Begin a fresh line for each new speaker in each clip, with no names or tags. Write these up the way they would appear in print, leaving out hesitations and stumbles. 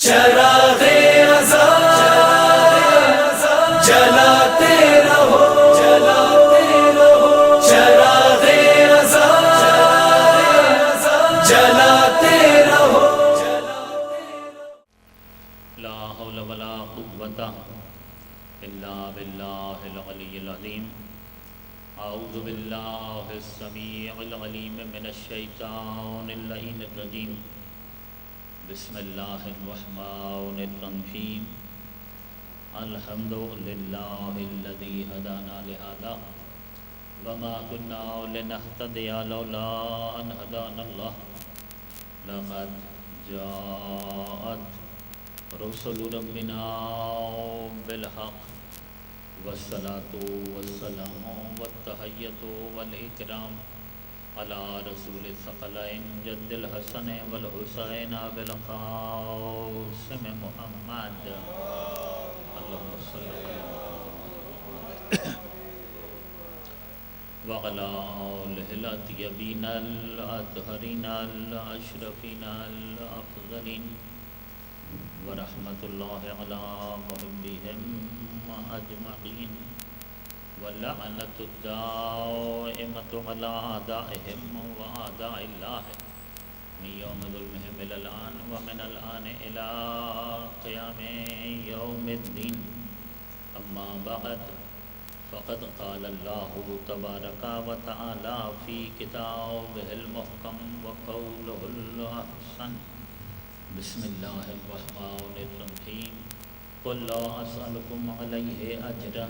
چراغ رضا جلاتے رہو، چراغ رضا جلاتے رہو۔
لا حول ولا قوة الا باللہ العلی العظیم۔ اعوذ باللہ السمیع العلیم من الشیطان اللعین الرجیم۔ بسم اللہ الرحمن الرحیم۔ الحمد للہ الذی ہدانا لہذا وما كنا لنہتدی لولا ان ہدانا اللہ۔ لقد جاءت رسل ربنا بالحق والصلاة والسلام والتحیۃ والاکرام علی رسول الثقلین جد الحسن والحسین بالقاسم محمد۔ اللہم صلی اللہ وعلی آلہ الطیبین الأطہرین الأشرفین الأفضلین ورحمۃ اللہ علی محبہم اجمعین ولعنۃ الدائمۃ علی اعدائہم واعداء اللہ من یوم ظلمہم الی الآن ومن الآن الی قیام یوم الدین۔ اما بعد فقد قال اللہ تبارک وتعالی فی کتابہ المحکم وقولہ الاحسن۔ بسم اللہ الرحمن الرحیم۔ قل لا اسألکم علیہ اجرا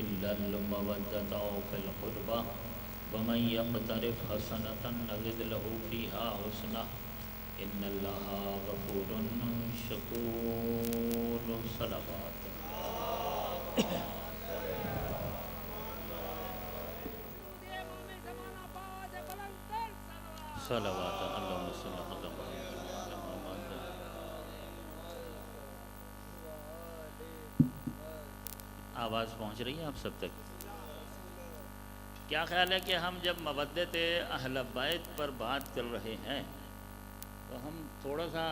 الا المودۃ فی القربى ومن یقترف حسنۃ نزد لہ فیہا حسنہ ان اللہ غفور شکور۔ صلوات صلوات اللہم صلی اللہ علیہ وسلم۔ آواز پہنچ رہی ہے آپ سب تک؟ کیا خیال ہے کہ ہم جب مودت اہل بیت پر بات کر رہے ہیں تو ہم تھوڑا سا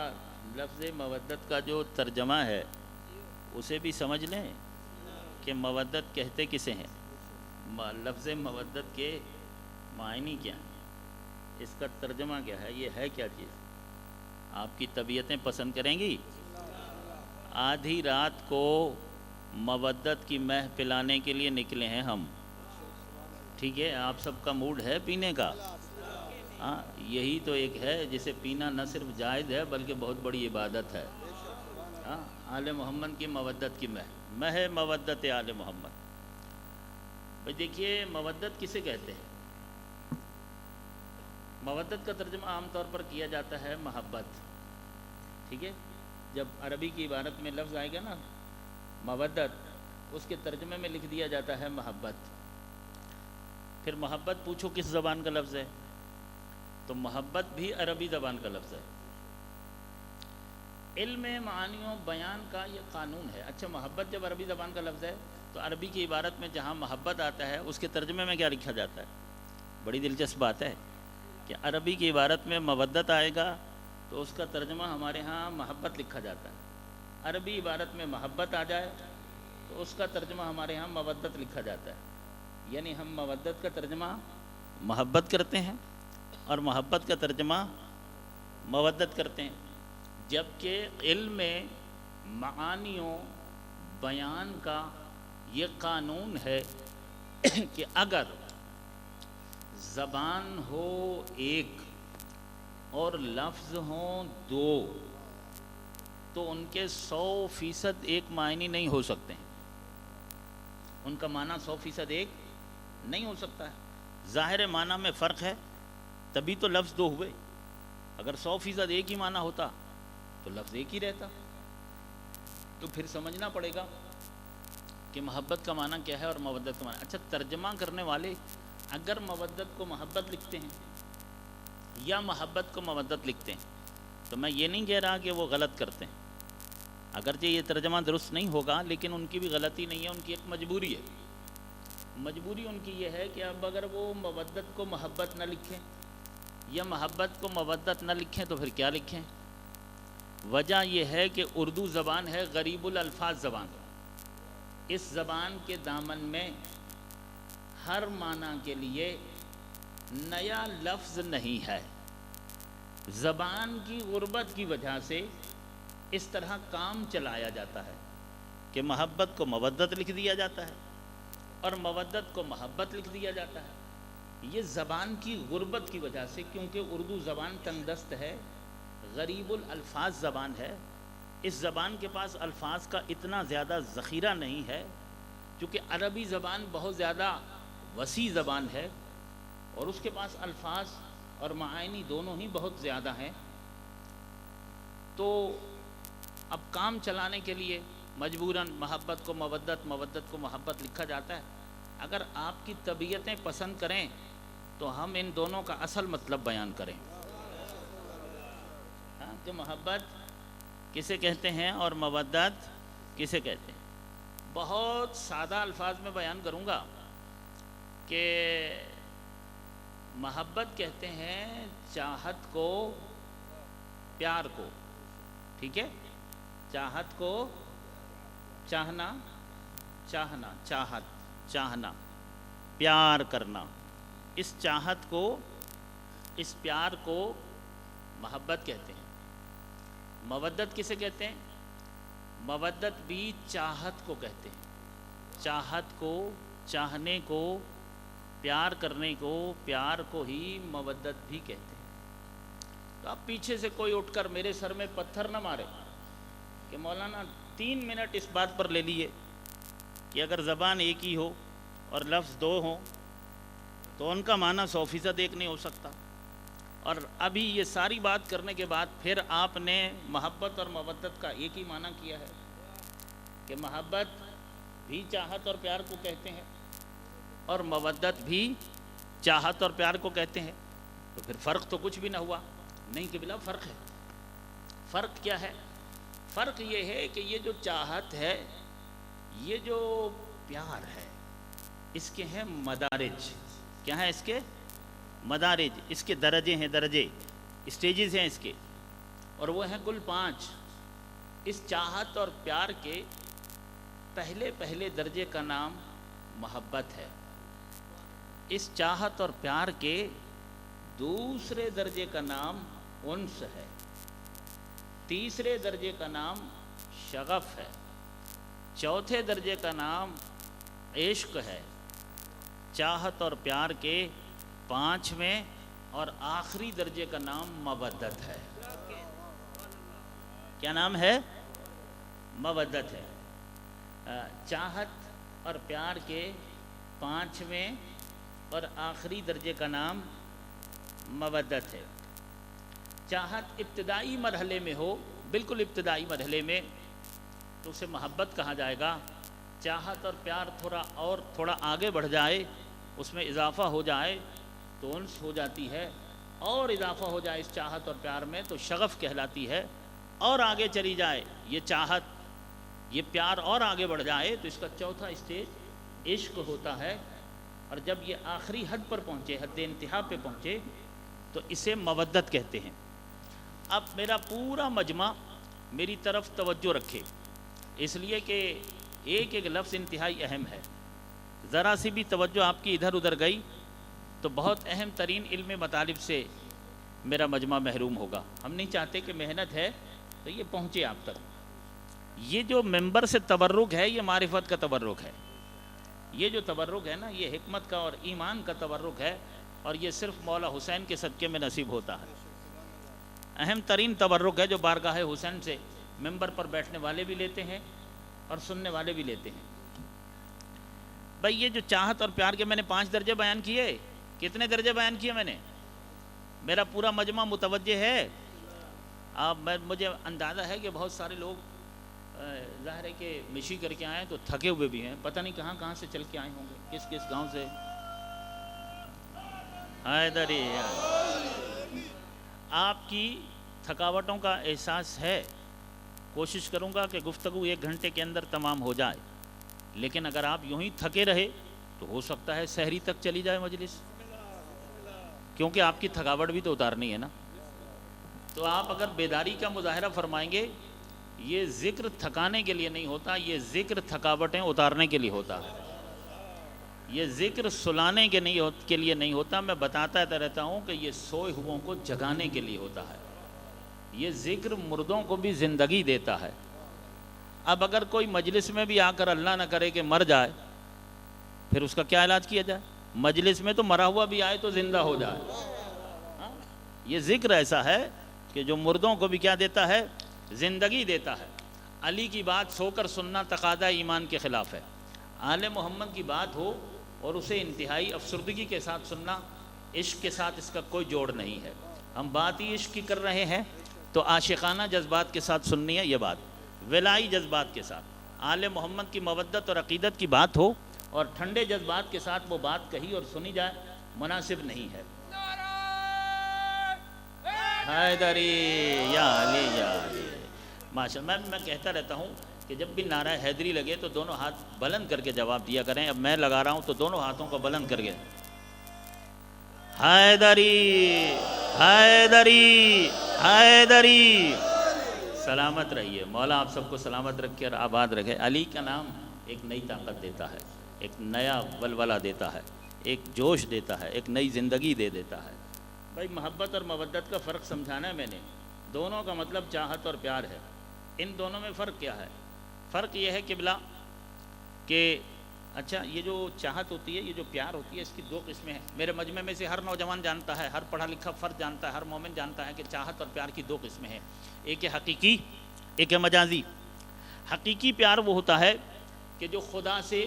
لفظ مودت کا جو ترجمہ ہے اسے بھی سمجھ لیں کہ مودت کہتے کسے ہیں، لفظ مودت کے معنی کیا ہیں، اس کا ترجمہ کیا ہے، یہ ہے کیا چیز؟ آپ کی طبیعتیں پسند کریں گی؟ آدھی رات کو مودت کی مہ پلانے کے لیے نکلے ہیں ہم، ٹھیک ہے؟ آپ سب کا موڈ ہے پینے کا، ہاں یہی تو ایک ہے جسے پینا نہ صرف جائز ہے بلکہ بہت بڑی عبادت ہے۔ ہاں آل محمد کی مودت کی مہ مودت آل محمد۔ بھئی دیکھیے مودت کسے کہتے ہیں؟ مودت کا ترجمہ عام طور پر کیا جاتا ہے محبت، ٹھیک ہے؟ جب عربی کی عبارت میں لفظ آئے گا نا مودت، اس کے ترجمے میں لکھ دیا جاتا ہے محبت۔ پھر محبت پوچھو کس زبان کا لفظ ہے تو محبت بھی عربی زبان کا لفظ ہے۔ علم معانی و بیان کا یہ قانون ہے۔ اچھا محبت جب عربی زبان کا لفظ ہے تو عربی کی عبارت میں جہاں محبت آتا ہے اس کے ترجمے میں کیا لکھا جاتا ہے؟ بڑی دلچسپ بات ہے کہ عربی کی عبارت میں مودت آئے گا تو اس کا ترجمہ ہمارے ہاں محبت لکھا جاتا ہے۔ عربی عبارت میں محبت آ جائے تو اس کا ترجمہ ہمارے ہاں مودت لکھا جاتا ہے۔ یعنی ہم مودت کا ترجمہ محبت کرتے ہیں اور محبت کا ترجمہ مودت کرتے ہیں، جبکہ علم معانی و بیان کا یہ قانون ہے کہ اگر زبان ہو ایک اور لفظ ہوں دو تو ان کے 100% ایک معنی نہیں ہو سکتے ہیں، ان کا معنی 100% ایک نہیں ہو سکتا ہے۔ ظاہر معنی میں فرق ہے تبھی تو لفظ دو ہوئے، اگر 100% ایک ہی معنی ہوتا تو لفظ ایک ہی رہتا۔ تو پھر سمجھنا پڑے گا کہ محبت کا معنی کیا ہے اور مودت کا معنی۔ اچھا ترجمہ کرنے والے اگر مودت کو محبت لکھتے ہیں یا محبت کو مودت لکھتے ہیں تو میں یہ نہیں کہہ رہا کہ وہ غلط کرتے ہیں، اگرچہ یہ ترجمہ درست نہیں ہوگا لیکن ان کی بھی غلطی نہیں ہے، ان کی ایک مجبوری ہے۔ مجبوری ان کی یہ ہے کہ اب اگر وہ مودت کو محبت نہ لکھیں یا محبت کو مودت نہ لکھیں تو پھر کیا لکھیں؟ وجہ یہ ہے کہ اردو زبان ہے غریب الالفاظ زبان. اس زبان کے دامن میں ہر معنی کے لیے نیا لفظ نہیں ہے. زبان کی غربت کی وجہ سے اس طرح کام چلایا جاتا ہے کہ محبت کو مودت لکھ دیا جاتا ہے اور مودت کو محبت لکھ دیا جاتا ہے. یہ زبان کی غربت کی وجہ سے، کیونکہ اردو زبان تنگ دست ہے، غریب الالفاظ زبان ہے. اس زبان کے پاس الفاظ کا اتنا زیادہ ذخیرہ نہیں ہے، کیونکہ عربی زبان بہت زیادہ وسیع زبان ہے اور اس کے پاس الفاظ اور معانی دونوں ہی بہت زیادہ ہیں. تو اب کام چلانے کے لیے مجبوراً محبت کو مودت، مودت کو محبت لکھا جاتا ہے. اگر آپ کی طبیعتیں پسند کریں تو ہم ان دونوں کا اصل مطلب بیان کریں کہ محبت کسے کہتے ہیں اور مودت کسے کہتے ہیں. بہت سادہ الفاظ میں بیان کروں گا کہ محبت کہتے ہیں چاہت کو، پیار کو. ٹھیک ہے، چاہت کو، چاہنا، چاہنا، چاہت، چاہنا، پیار کرنا. اس چاہت کو، اس پیار کو محبت کہتے ہیں. مودت کسے کہتے ہیں؟ مودت بھی چاہت کو کہتے ہیں. چاہت کو، چاہنے کو، پیار کرنے کو، پیار کو ہی مودت بھی کہتے ہیں. تو اب پیچھے سے کوئی اٹھ کر میرے سر میں پتھر نہ مارے کہ مولانا 3 منٹ اس بات پر لے لیے کہ اگر زبان ایک ہی ہو اور لفظ 2 ہوں تو ان کا معنی 100% ایک نہیں ہو سکتا. اور ابھی یہ ساری بات کرنے کے بعد پھر آپ نے محبت اور مودت کا ایک ہی معنی کیا ہے کہ محبت بھی چاہت اور پیار کو کہتے ہیں اور مودت بھی چاہت اور پیار کو کہتے ہیں. تو پھر فرق تو کچھ بھی نہ ہوا. نہیں کہ بلا فرق ہے. فرق کیا ہے؟ فرق یہ ہے کہ یہ جو چاہت ہے، یہ جو پیار ہے، اس کے ہیں مدارج. کیا ہیں اس کے؟ مدارج. اس کے درجے ہیں، درجے، اسٹیجز ہیں اس کے، اور وہ ہیں کل 5. اس چاہت اور پیار کے پہلے درجے کا نام محبت ہے. اس چاہت اور پیار کے دوسرے درجے کا نام انس ہے. تیسرے درجے کا نام شغف ہے. چوتھے درجے کا نام عشق ہے. چاہت اور پیار کے 5ویں اور آخری درجے کا نام مودت ہے. کیا نام ہے؟ مودت ہے. چاہت اور پیار کے 5ویں اور آخری درجے کا نام مودت ہے. چاہت ابتدائی مرحلے میں ہو، بالکل ابتدائی مرحلے میں، تو اسے محبت کہا جائے گا. چاہت اور پیار تھوڑا آگے بڑھ جائے، اس میں اضافہ ہو جائے تو انس ہو جاتی ہے، اور اضافہ ہو جائے اس چاہت اور پیار میں تو شغف کہلاتی ہے، اور آگے چلی جائے یہ چاہت، یہ پیار اور آگے بڑھ جائے تو اس کا چوتھا اسٹیج عشق ہوتا ہے. اور جب یہ آخری حد پر پہنچے، حد انتہا پہ پہنچے، تو اسے مودت کہتے ہیں. اب میرا پورا مجمع میری طرف توجہ رکھے، اس لیے کہ ایک ایک لفظ انتہائی اہم ہے. ذرا سی بھی توجہ آپ کی ادھر ادھر گئی تو بہت اہم ترین علم مطالب سے میرا مجمع محروم ہوگا. ہم نہیں چاہتے کہ محنت ہے تو یہ پہنچے آپ تک. یہ جو ممبر سے تبرک ہے، یہ معرفت کا تبرک ہے. یہ جو تبرک ہے نا، یہ حکمت کا اور ایمان کا تبرک ہے، اور یہ صرف مولا حسین کے صدقے میں نصیب ہوتا ہے. اہم ترین تبرک ہے جو بارگاہ حسین سے ممبر پر بیٹھنے والے بھی لیتے ہیں اور سننے والے بھی لیتے ہیں. بھائی یہ جو چاہت اور پیار کے میں نے 5 درجے بیان کیے، کتنے درجے بیان کیے میں نے؟ میرا پورا مجمع متوجہ ہے. مجھے اندازہ ہے کہ بہت سارے لوگ ظاہر ہے کہ مشی کر کے آئے تو تھکے ہوئے بھی ہیں، پتہ نہیں کہاں سے چل کے آئے ہوں گے، کس گاؤں سے. حیدری، آپ کی تھکاوٹوں کا احساس ہے. کوشش کروں گا کہ گفتگو 1 گھنٹے کے اندر تمام ہو جائے، لیکن اگر آپ یوں ہی تھکے رہے تو ہو سکتا ہے سحری تک چلی جائے مجلس، کیونکہ آپ کی تھکاوٹ بھی تو اتارنی ہے نا. تو آپ اگر بیداری کا مظاہرہ فرمائیں گے، یہ ذکر تھکانے کے لیے نہیں ہوتا، یہ ذکر تھکاوٹیں اتارنے کے لیے ہوتا ہے، یہ ذکر سلانے کے لیے نہیں ہوتا۔ میں بتاتا رہتا ہوں کہ یہ سوئے ہوئوں کو جگانے کے لیے ہوتا ہے، یہ ذکر مردوں کو بھی زندگی دیتا ہے۔ اب اگر کوئی مجلس میں بھی آ کر اللہ نہ کرے کہ مر جائے، پھر اس کا کیا علاج کیا جائے؟ مجلس میں تو مرا ہوا بھی آئے تو زندہ ہو جائے۔ یہ ذکر ایسا ہے کہ جو مردوں کو بھی کیا دیتا ہے؟ زندگی دیتا ہے۔ علی کی بات سو کر سننا تقاضا ایمان کے خلاف ہے۔ آل محمد کی بات ہو اور اسے انتہائی افسردگی کے ساتھ سننا، عشق کے ساتھ اس کا کوئی جوڑ نہیں ہے۔ ہم بات ہی عشق کی کر رہے ہیں تو عاشقانہ جذبات کے ساتھ سننی ہے یہ بات، ولائی جذبات کے ساتھ۔ آل محمد کی مودت اور عقیدت کی بات ہو اور ٹھنڈے جذبات کے ساتھ وہ بات کہی اور سنی جائے، مناسب نہیں ہے۔ حیدری یا علی یا علی، ماشاء اللہ۔ میں کہتا رہتا ہوں کہ جب بھی نعرہ حیدری لگے تو دونوں ہاتھ بلند کر کے جواب دیا کریں۔ اب میں لگا رہا ہوں تو دونوں ہاتھوں کو بلند کر کے حیدری حیدری حیدری۔ سلامت رہیے، مولا آپ سب کو سلامت رکھے اور آباد رکھے۔ علی کا نام ایک نئی طاقت دیتا ہے، ایک نیا ولولہ دیتا ہے، ایک جوش دیتا ہے، ایک نئی زندگی دے دیتا ہے۔ بھائی محبت اور مودت کا فرق سمجھانا ہے میں نے۔ دونوں کا مطلب چاہت اور پیار ہے۔ ان دونوں میں فرق کیا ہے؟ فرق یہ ہے قبلہ کہ اچھا یہ جو چاہت ہوتی ہے، یہ جو پیار ہوتی ہے، اس کی دو قسمیں ہیں۔ میرے مجمع میں سے ہر نوجوان جانتا ہے، ہر پڑھا لکھا فرد جانتا ہے، ہر مومن جانتا ہے کہ چاہت اور پیار کی دو قسمیں ہیں، ایک ہے حقیقی، ایک ہے مجازی۔ حقیقی پیار وہ ہوتا ہے کہ جو خدا سے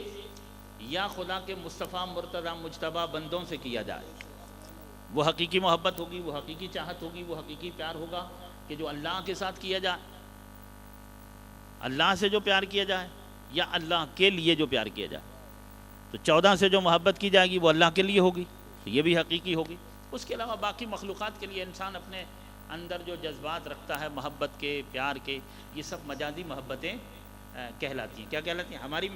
یا خدا کے مصطفیٰ مرتضیٰ مجتبیٰ بندوں سے کیا جائے، وہ حقیقی محبت ہوگی، وہ حقیقی چاہت ہوگی، وہ حقیقی پیار ہوگا کہ جو اللہ کے ساتھ کیا جائے، اللہ سے جو پیار کیا جائے یا اللہ کے لیے جو پیار کیا جائے۔ تو 14 سے جو محبت کی جائے گی وہ اللہ کے لیے ہوگی، تو یہ بھی حقیقی ہوگی۔ اس کے علاوہ باقی مخلوقات کے لیے انسان اپنے اندر جو جذبات رکھتا ہے محبت کے، پیار کے، یہ سب مجازی محبتیں کہلاتی ہیں۔ کیا کہلاتی ہیں؟ ہماری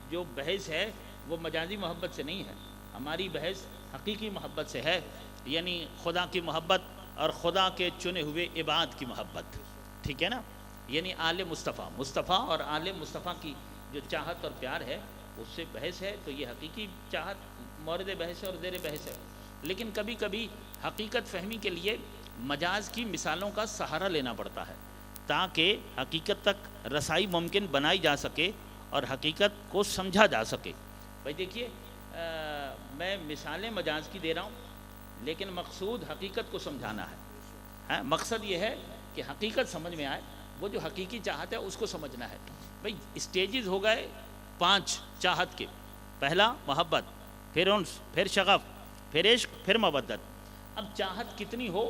جو بحث ہے وہ مجازی محبت سے نہیں ہے، ہماری بحث حقیقی محبت سے ہے، یعنی خدا کی محبت اور خدا کے چنے ہوئے عباد کی محبت، ٹھیک ہے نا؟ یعنی آل مصطفیٰ اور آل مصطفیٰ کی جو چاہت اور پیار ہے اس سے بحث ہے، تو یہ حقیقی چاہت مورد بحث ہے اور زیر بحث ہے۔ لیکن کبھی کبھی حقیقت فہمی کے لیے مجاز کی مثالوں کا سہارا لینا پڑتا ہے تاکہ حقیقت تک رسائی ممکن بنائی جا سکے اور حقیقت کو سمجھا جا سکے۔ بھائی دیکھیے، میں مثالیں مجاز کی دے رہا ہوں لیکن مقصود حقیقت کو سمجھانا ہے۔ مقصد یہ ہے کہ حقیقت سمجھ میں آئے، وہ جو حقیقی چاہت ہے اس کو سمجھنا ہے۔ بھائی اسٹیجز ہو گئے 5 چاہت کے، پہلا محبت، پھر انس، پھر شغف، پھر عشق، پھر مودت۔ اب چاہت کتنی ہو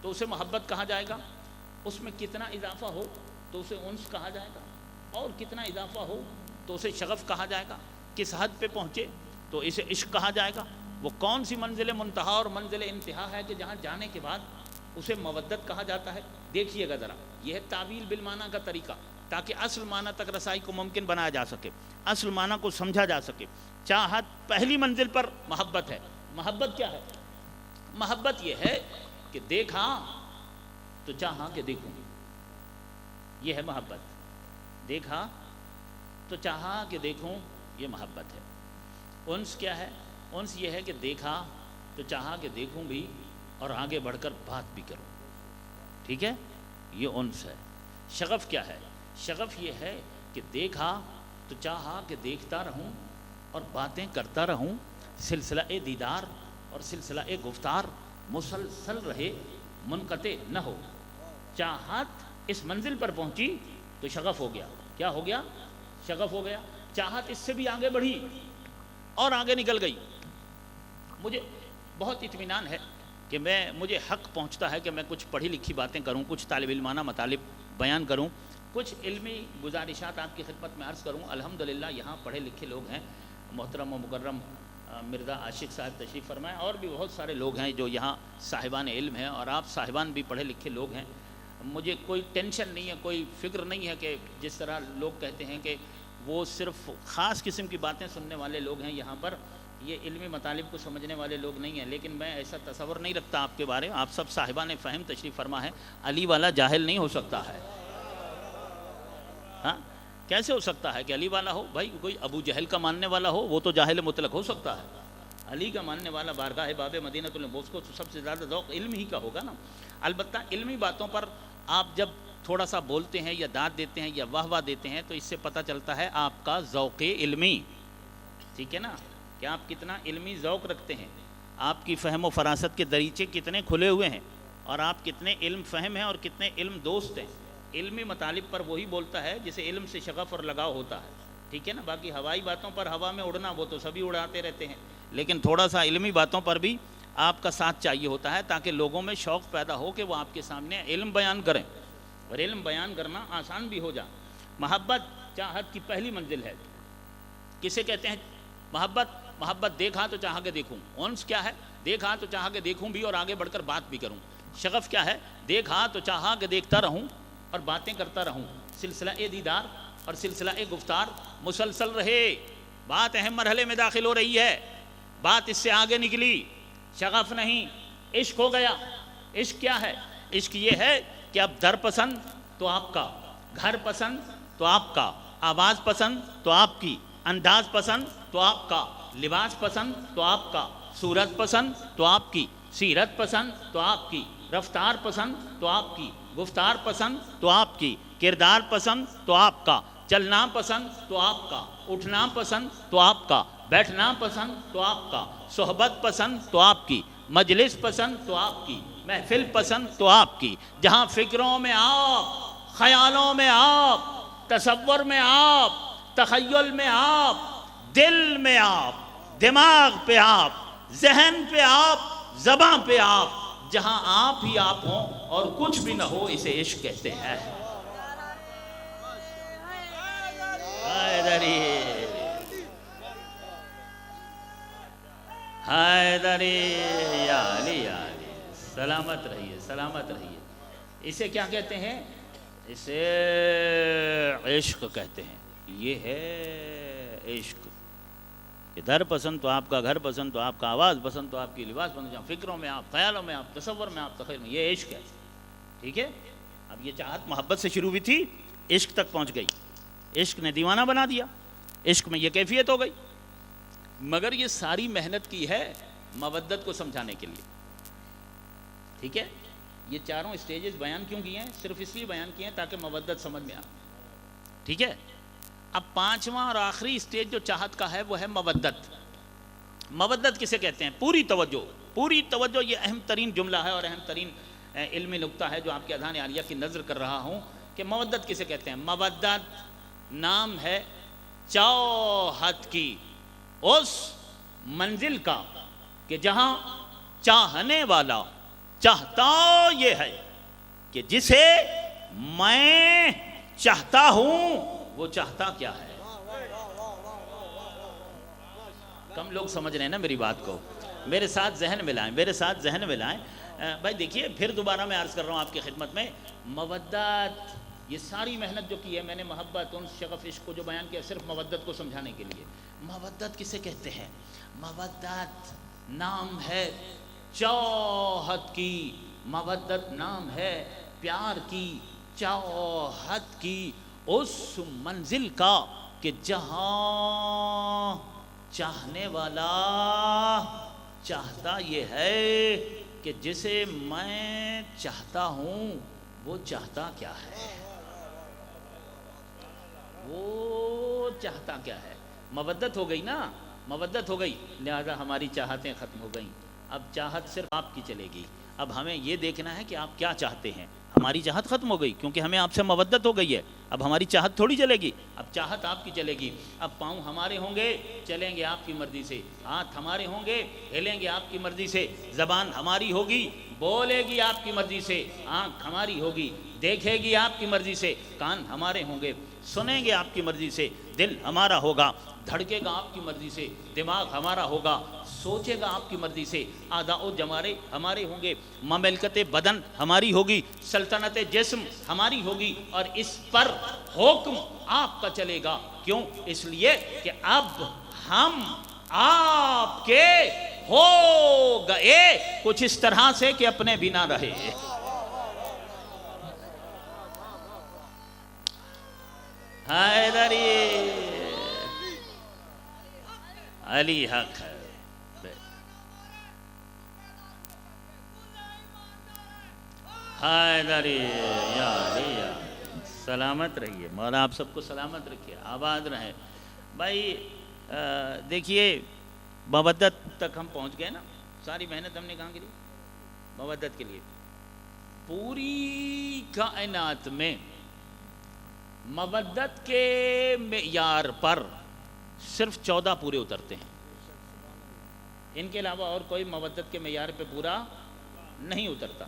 تو اسے محبت کہا جائے گا، اس میں کتنا اضافہ ہو تو اسے انس کہا جائے گا، اور کتنا اضافہ ہو تو اسے شغف کہا جائے گا، کس حد پہ پہنچے تو اسے عشق کہا جائے گا، وہ کون سی منزل منتہا اور منزل انتہا ہے کہ جہاں جانے کے بعد اسے مودت کہا جاتا ہے۔ دیکھیے گا ذرا، یہ ہے تعویل بالمعنی کا طریقہ تاکہ اصل معنی تک رسائی کو ممکن بنایا جا سکے، اصل معنی کو سمجھا جا سکے۔ چاہت پہلی منزل پر محبت ہے۔ محبت کیا ہے؟ محبت یہ ہے کہ دیکھا تو چاہا کہ دیکھوں، یہ ہے محبت۔ دیکھا تو چاہا کہ دیکھوں، یہ محبت ہے۔ انس کیا ہے؟ انس یہ ہے کہ دیکھا تو چاہا کہ دیکھوں بھی اور آگے بڑھ کر بات بھی کروں، ٹھیک ہے؟ یہ انس ہے۔ شغف کیا ہے؟ شغف یہ ہے کہ دیکھا تو چاہا کہ دیکھتا رہوں اور باتیں کرتا رہوں، سلسلہ دیدار اور سلسلہ گفتار مسلسل رہے، منقطع نہ ہو۔ چاہت اس منزل پر پہنچی تو شغف ہو گیا۔ کیا ہو گیا؟ شغف ہو گیا۔ چاہت اس سے بھی آگے بڑھی اور آگے نکل گئی۔ مجھے بہت اطمینان ہے کہ مجھے حق پہنچتا ہے کہ میں کچھ پڑھی لکھی باتیں کروں، کچھ طالب علمانہ مطالب بیان کروں، کچھ علمی گزارشات آپ کی خدمت میں عرض کروں۔ الحمدللہ یہاں پڑھے لکھے لوگ ہیں، محترم و مکرم مرزا عاشق صاحب تشریف فرمائیں، اور بھی بہت سارے لوگ ہیں جو یہاں صاحبان علم ہیں، اور آپ صاحبان بھی پڑھے لکھے لوگ ہیں۔ مجھے کوئی ٹینشن نہیں ہے، کوئی فکر نہیں ہے کہ جس طرح لوگ کہتے ہیں کہ وہ صرف خاص قسم کی باتیں سننے والے لوگ ہیں یہاں پر، یہ علمی مطالب کو سمجھنے والے لوگ نہیں ہیں، لیکن میں ایسا تصور نہیں رکھتا آپ کے بارے میں. آپ سب صاحبان فہم تشریف فرما ہے. علی والا جاہل نہیں ہو سکتا ہے. ہاں کیسے ہو سکتا ہے کہ علی والا ہو؟ بھائی کوئی ابو جہل کا ماننے والا ہو وہ تو جاہل مطلق ہو سکتا ہے. علی کا ماننے والا بارگاہ باب مدینۃ المبوس کو سب سے زیادہ ذوق علم ہی کا ہوگا نا. البتہ علمی باتوں پر آپ جب تھوڑا سا بولتے ہیں یا داد دیتے ہیں یا واہ واہ دیتے ہیں تو اس سے پتہ چلتا ہے آپ کا ذوق علمی. ٹھیک ہے نا کہ آپ کتنا علمی ذوق رکھتے ہیں، آپ کی فہم و فراست کے دریچے کتنے کھلے ہوئے ہیں، اور آپ کتنے علم فہم ہیں اور کتنے علم دوست ہیں. علمی مطالب پر وہی بولتا ہے جسے علم سے شغف اور لگاؤ ہوتا ہے. ٹھیک ہے نا. باقی ہوائی باتوں پر ہوا میں اڑنا وہ تو سبھی اڑاتے رہتے ہیں، لیکن تھوڑا سا علمی باتوں پر بھی آپ کا ساتھ چاہیے ہوتا ہے تاکہ لوگوں میں شوق پیدا ہو کہ وہ آپ کے سامنے علم بیان کریں. اور علم بیان کرنا آسان بھی ہو جائے. محبت چاہت کی پہلی منزل ہے. کسے کہتے ہیں محبت؟ محبت دیکھا تو چاہا کہ دیکھوں. اونس کیا ہے؟ دیکھا تو چاہا کہ دیکھوں بھی اور آگے بڑھ کر بات بھی کروں. شغف کیا ہے؟ دیکھا تو چاہا کہ دیکھتا رہوں اور باتیں کرتا رہوں. سلسلہ دیدار اور سلسلہ گفتار مسلسل رہے. بات اہم مرحلے میں داخل ہو رہی ہے، بات اس سے آگے نکلی. شغف نہیں، عشق ہو گیا. عشق کیا ہے؟ عشق یہ ہے کہ اب در پسند تو آپ کا، گھر پسند تو آپ کا، آواز پسند تو آپ کی، انداز پسند تو آپ کا، لباس پسند تو آپ کا، صورت پسند تو آپ کی، سیرت پسند تو آپ کی، رفتار پسند تو آپ کی، گفتار پسند تو آپ کی، کردار پسند تو آپ کا، چلنا پسند تو آپ کا، اٹھنا پسند تو آپ کا، بیٹھنا پسند تو آپ کا، صحبت پسند تو آپ کی، مجلس پسند تو آپ کی، محفل پسند تو آپ کی. جہاں فکروں میں آپ، خیالوں میں آپ، تصور میں آپ، تخیل میں آپ، دل میں آپ، دماغ پہ آپ، ذہن پہ آپ، زباں پہ آپ، جہاں آپ ہی آپ ہوں اور کچھ بھی نہ ہو، اسے عشق کہتے ہیں. حیدری حیدری یا علی یا علی. سلامت رہیے، سلامت رہیے. اسے کیا کہتے ہیں؟ اسے عشق کہتے ہیں. یہ ہے عشق کہ در پسند تو آپ کا، گھر پسند تو آپ کا، آواز پسند تو آپ کی، لباس پسند، جہاں فکروں میں آپ، خیالوں میں آپ، تصور میں آپ، تخیل میں. یہ عشق ہے. ٹھیک ہے. اب یہ چاہت محبت سے شروع ہوئی تھی، عشق تک پہنچ گئی. عشق نے دیوانہ بنا دیا. عشق میں یہ کیفیت ہو گئی. مگر یہ ساری محنت کی ہے مودت کو سمجھانے کے لیے. ٹھیک ہے. یہ چاروں اسٹیجز بیان کیوں کیے ہیں؟ صرف اس لیے بیان کیے ہیں تاکہ مودت سمجھ میں آئے. ٹھیک ہے. اب پانچواں اور آخری اسٹیج جو چاہت کا ہے وہ ہے مودت. مودت کسے کہتے ہیں؟ پوری توجہ، پوری توجہ. یہ اہم ترین جملہ ہے اور اہم ترین علمی نقطہ ہے جو آپ کے اذہان عالیہ کی نظر کر رہا ہوں کہ مودت کسے کہتے ہیں. مودت نام ہے چاہت کی اس منزل کا کہ جہاں چاہنے والا چاہتا یہ ہے کہ جسے میں چاہتا ہوں وہ چاہتا کیا ہے. کم لوگ سمجھ رہے ہیں نا میری بات کو. میرے ساتھ ذہن ملائیں، میرے ساتھ ذہن ملائیں. بھائی دیکھیے، پھر دوبارہ میں عرض کر رہا ہوں آپ کی خدمت میں، مودت، یہ ساری محنت جو کی ہے میں نے محبت، انس، شغف، عشق کو جو بیان کیا صرف مودت کو سمجھانے کے لیے. مودت کسے کہتے ہیں؟ مودت نام ہے چاہت کی. مودت نام ہے پیار کی، چاہت کی اس منزل کا کہ جہاں چاہنے والا چاہتا یہ ہے کہ جسے میں چاہتا ہوں وہ چاہتا کیا ہے. وہ چاہتا کیا ہے. مودت ہو گئی نا، مودت ہو گئی، لہذا ہماری چاہتیں ختم ہو گئیں. اب چاہت صرف آپ کی چلے گی. اب ہمیں یہ دیکھنا ہے کہ آپ کیا چاہتے ہیں. ہماری چاہت ختم ہو گئی کیونکہ ہمیں آپ سے مودت ہو گئی ہے. اب ہماری چاہت تھوڑی چلے گی، اب چاہت آپ کی چلے گی. اب پاؤں ہمارے ہوں گے، چلیں گے آپ کی مرضی سے. ہاتھ ہمارے ہوں گے، ہلیں گے آپ کی مرضی سے. زبان ہماری ہوگی، بولے گی آپ کی مرضی سے. آنکھ ہماری ہوگی، دیکھے گی آپ کی مرضی سے. کان ہمارے ہوں گے، سنیں گے آپ کی مرضی سے. دل ہمارا ہوگا، دھڑکے گا آپ کی مرضی سے. دماغ ہمارا ہوگا، سوچے گا آپ کی مرضی سے. اعضاء و جوارح ہمارے ہوں گے، مملکت بدن ہماری ہوگی، سلطنت جسم ہماری ہوگی، اور اس پر حکم آپ کا چلے گا. کیوں؟ اس لیے کہ اب ہم آپ کے ہو گئے کچھ اس طرح سے کہ اپنے بنا رہے. حیدری علی حق ہے. حیدری یا علی یا. سلامت رہیے، مولا آپ سب کو سلامت رکھیے، آباد رہیں. بھائی دیکھیے مودت تک ہم پہنچ گئے نا. ساری محنت ہم نے کہاں کی؟ مودت کے لیے. پوری کائنات میں مودت کے معیار پر صرف 14 پورے اترتے ہیں. ان کے علاوہ اور کوئی مودت کے معیار پہ پورا نہیں اترتا.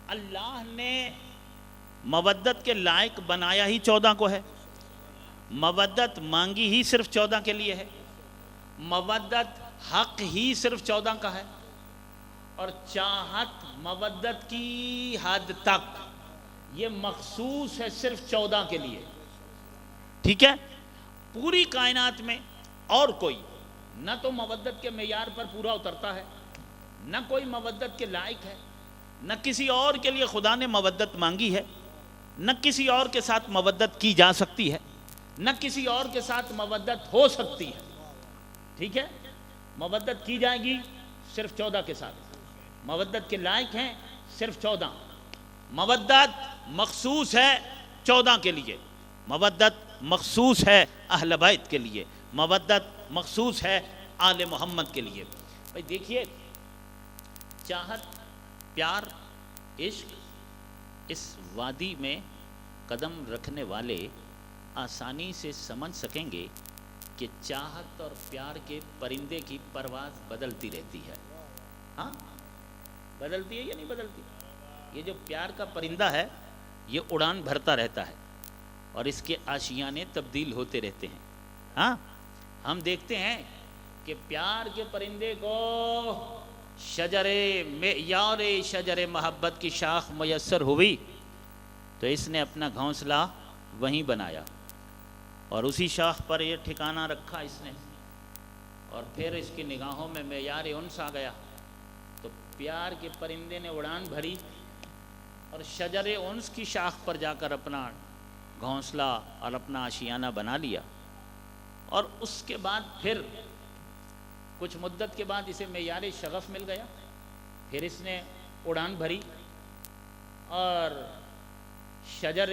اللہ نے مودت کے لائق بنایا ہی 14 کو ہے. مودت مانگی ہی صرف 14 کے لیے ہے. مودت حق ہی صرف 14 کا ہے. اور چاہت مودت کی حد تک یہ مخصوص ہے صرف 14 کے لیے. ٹھیک ہے؟ پوری کائنات میں اور کوئی نہ تو مودت کے معیار پر پورا اترتا ہے، نہ کوئی مودت کے لائق ہے، نہ کسی اور کے لیے خدا نے مودت مانگی ہے، نہ کسی اور کے ساتھ مودت کی جا سکتی ہے، نہ کسی اور کے ساتھ مودت ہو سکتی ہے. ٹھیک ہے؟ مودت کی جائے گی صرف 14 کے ساتھ. مودت کے لائق ہیں صرف 14. مودت مخصوص ہے 14 کے لیے. مودت مخصوص ہے اہل بیت کے لیے. مودت مخصوص ہے آل محمد کے لیے. بھائی دیکھیے، چاہت، پیار، عشق، اس وادی میں قدم رکھنے والے آسانی سے سمجھ سکیں گے کہ چاہت اور پیار کے پرندے کی پرواز بدلتی رہتی ہے. ہاں بدلتی ہے یا نہیں بدلتی؟ یہ جو پیار کا پرندہ ہے یہ اڑان بھرتا رہتا ہے اور اس کے آشیانے تبدیل ہوتے رہتے ہیں. ہاں ہم دیکھتے ہیں کہ پیار کے پرندے کو شجر محبت کی شاخ میسر ہوئی تو اس نے اپنا گھونسلہ وہیں بنایا اور اسی شاخ پر یہ ٹھکانہ رکھا اس نے. اور پھر اس کی نگاہوں میں معیار انس آ گیا تو پیار کے پرندے نے اڑان بھری اور شجر انس کی شاخ پر جا کر اپنا گھونسلہ اور اپنا آشیانہ بنا لیا. اور اس کے بعد پھر کچھ مدت کے بعد اسے معیار شغف مل گیا. پھر اس نے اڑان بھری اور شجر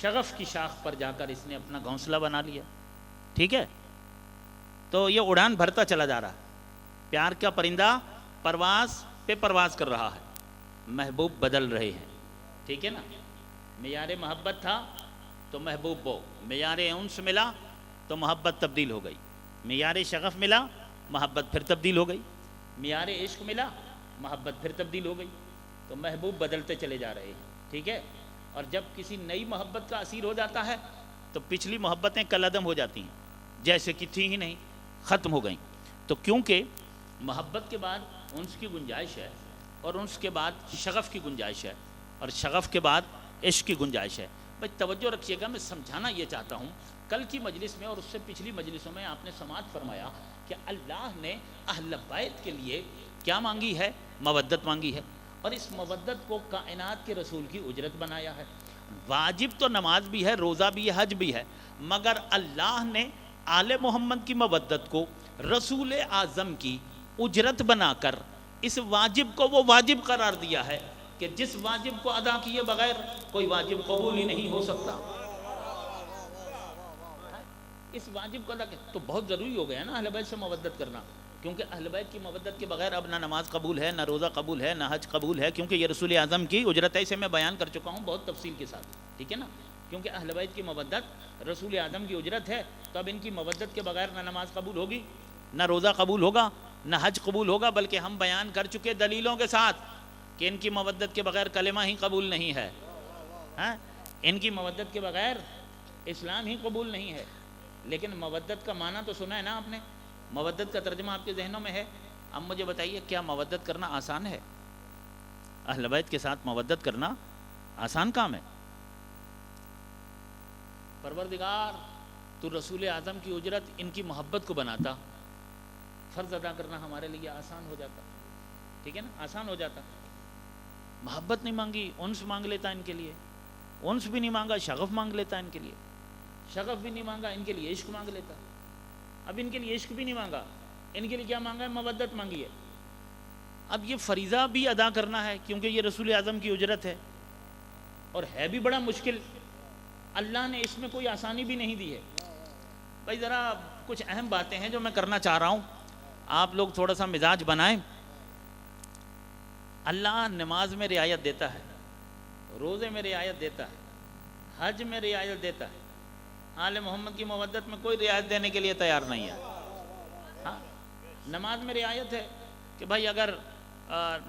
شغف کی شاخ پر جا کر اس نے اپنا گھونسلہ بنا لیا. ٹھیک ہے؟ تو یہ اڑان بھرتا چلا جا رہا ہے. پیار کا پرندہ پرواز پہ پرواز کر رہا ہے. محبوب بدل رہے ہیں. ٹھیک ہے نا؟ معیار محبت تھا تو محبوب وہ. معیار انس ملا تو محبت تبدیل ہو گئی. معیار شغف ملا، محبت پھر تبدیل ہو گئی. معیار عشق ملا، محبت پھر تبدیل ہو گئی. تو محبوب بدلتے چلے جا رہے ہیں. ٹھیک ہے؟ اور جب کسی نئی محبت کا اسیر ہو جاتا ہے تو پچھلی محبتیں کالعدم ہو جاتی ہیں، جیسے کہ تھی ہی نہیں، ختم ہو گئیں. تو کیونکہ محبت کے بعد انس کی گنجائش ہے اور انس کے بعد شغف کی گنجائش ہے اور شغف کے بعد عشق کی گنجائش ہے. بھائی توجہ رکھیے گا، میں سمجھانا یہ چاہتا ہوں. کل کی مجلس میں اور اس سے پچھلی مجلسوں میں آپ نے سماعت فرمایا کہ اللہ نے اہل بیت کے لیے کیا مانگی ہے؟ مودت مانگی ہے. اور اس مودت کو کائنات کے رسول کی اجرت بنایا ہے. واجب تو نماز بھی ہے، روزہ بھی ہے، حج بھی ہے، مگر اللہ نے آل محمد کی مودت کو رسول اعظم کی اجرت بنا کر اس واجب کو وہ واجب قرار دیا ہے کہ جس واجب کو ادا کیے بغیر کوئی واجب قبول ہی نہیں ہو سکتا. اس واجب کو ادا تو بہت ضروری ہو گیا نا اہل بیت سے مودت کرنا، کیونکہ اہل بیت کی مودت کے بغیر اب نہ نماز قبول ہے، نہ روزہ قبول ہے، نہ حج قبول ہے، کیونکہ یہ رسول اعظم کی اجرت ہے. اسے میں بیان کر چکا ہوں بہت تفصیل کے ساتھ. ٹھیک ہے نا؟ کیونکہ اہل بیت کی مودت رسول اعظم کی اجرت ہے تو اب ان کی مودت کے بغیر نہ نماز قبول ہوگی، نہ روزہ قبول ہوگا، نہ حج قبول ہوگا. بلکہ ہم بیان کر چکے دلیلوں کے ساتھ کہ ان کی مودت کے بغیر کلمہ ہی قبول نہیں ہے. ان کی مودت کے بغیر اسلام ہی قبول نہیں ہے. لیکن مودت کا معنی تو سنا ہے نا آپ نے، مودت کا ترجمہ آپ کے ذہنوں میں ہے. اب مجھے بتائیے کیا مودت کرنا آسان ہے؟ اہل بیت کے ساتھ مودت کرنا آسان کام ہے؟ پروردگار تو رسول اعظم کی اجرت ان کی محبت کو بناتا فرض ادا کرنا ہمارے لیے آسان ہو جاتا، ٹھیک ہے نا، آسان ہو جاتا۔ محبت نہیں مانگی، انس مانگ لیتا ان کے لیے، انس بھی نہیں مانگا شغف مانگ لیتا ان کے لیے، شغف بھی نہیں مانگا ان کے لیے عشق مانگ لیتا۔ اب ان کے لیے عشق بھی نہیں مانگا، ان کے لیے کیا مانگا ہے؟ مودت مانگی ہے۔ اب یہ فریضہ بھی ادا کرنا ہے کیونکہ یہ رسول اعظم کی اجرت ہے، اور ہے بھی بڑا مشکل، اللہ نے اس میں کوئی آسانی بھی نہیں دی ہے۔ بھائی ذرا کچھ اہم باتیں ہیں جو میں کرنا چاہ رہا ہوں، آپ لوگ تھوڑا سا مزاج بنائیں۔ اللہ نماز میں رعایت دیتا ہے، روزے میں رعایت دیتا ہے، حج میں رعایت دیتا ہے، آل محمد کی مودت میں کوئی رعایت دینے کے لیے تیار نہیں ہے۔ ہاں، نماز میں رعایت ہے کہ بھائی اگر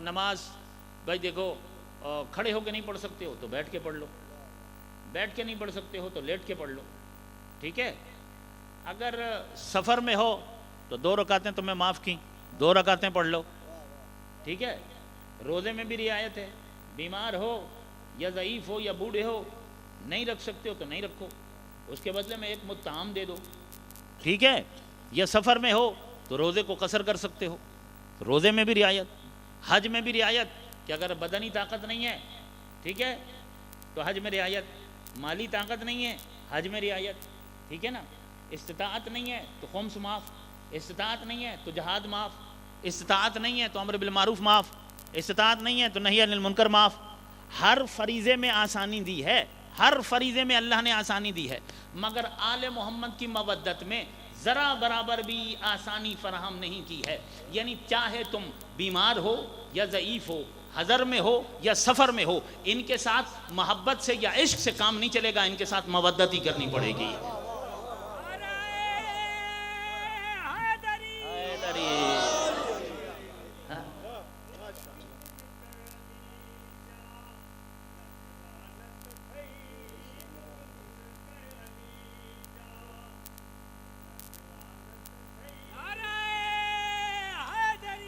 نماز بھائی دیکھو کھڑے ہو کے نہیں پڑھ سکتے ہو تو بیٹھ کے پڑھ لو، بیٹھ کے نہیں پڑھ سکتے ہو تو لیٹ کے پڑھ لو، ٹھیک ہے۔ اگر سفر میں ہو تو 2 رکعتیں تمہیں معاف کی، 2 رکعتیں پڑھ لو، ٹھیک ہے۔ روزے میں بھی رعایت ہے، بیمار ہو یا ضعیف ہو یا بوڑھے ہو، نہیں رکھ سکتے ہو تو نہیں رکھو، اس کے بدلے میں ایک مطعم دے دو، ٹھیک ہے۔ یا سفر میں ہو تو روزے کو قصر کر سکتے ہو، روزے میں بھی رعایت۔ حج میں بھی رعایت کہ اگر بدنی طاقت نہیں ہے، ٹھیک ہے، تو حج میں رعایت، مالی طاقت نہیں ہے حج میں رعایت، ٹھیک ہے نا۔ استطاعت نہیں ہے تو خمس معاف، استطاعت نہیں ہے تو جہاد معاف، استطاعت نہیں ہے تو امر بالمعروف معاف، استطاعت نہیں ہے تو نہی عن المنکر معاف۔ ہر فریضے میں آسانی دی ہے، ہر فریضے میں اللہ نے آسانی دی ہے، مگر آل محمد کی مودت میں ذرا برابر بھی آسانی فراہم نہیں کی ہے۔ یعنی چاہے تم بیمار ہو یا ضعیف ہو، حضر میں ہو یا سفر میں ہو، ان کے ساتھ محبت سے یا عشق سے کام نہیں چلے گا، ان کے ساتھ مودت ہی کرنی پڑے گی۔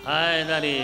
حیدری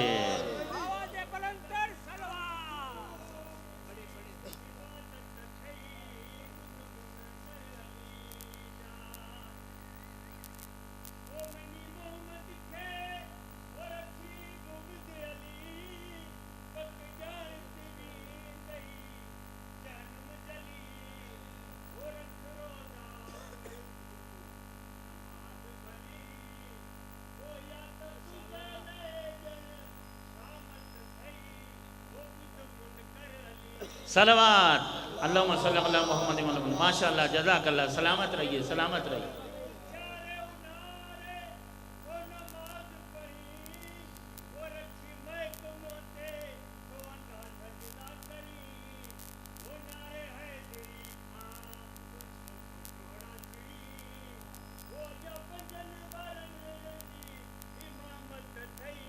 صلوات اللہم صلی علی محمد و محمد۔ ماشاءاللہ، جزاک اللہ، سلامت رہیے، سلامت رہیے۔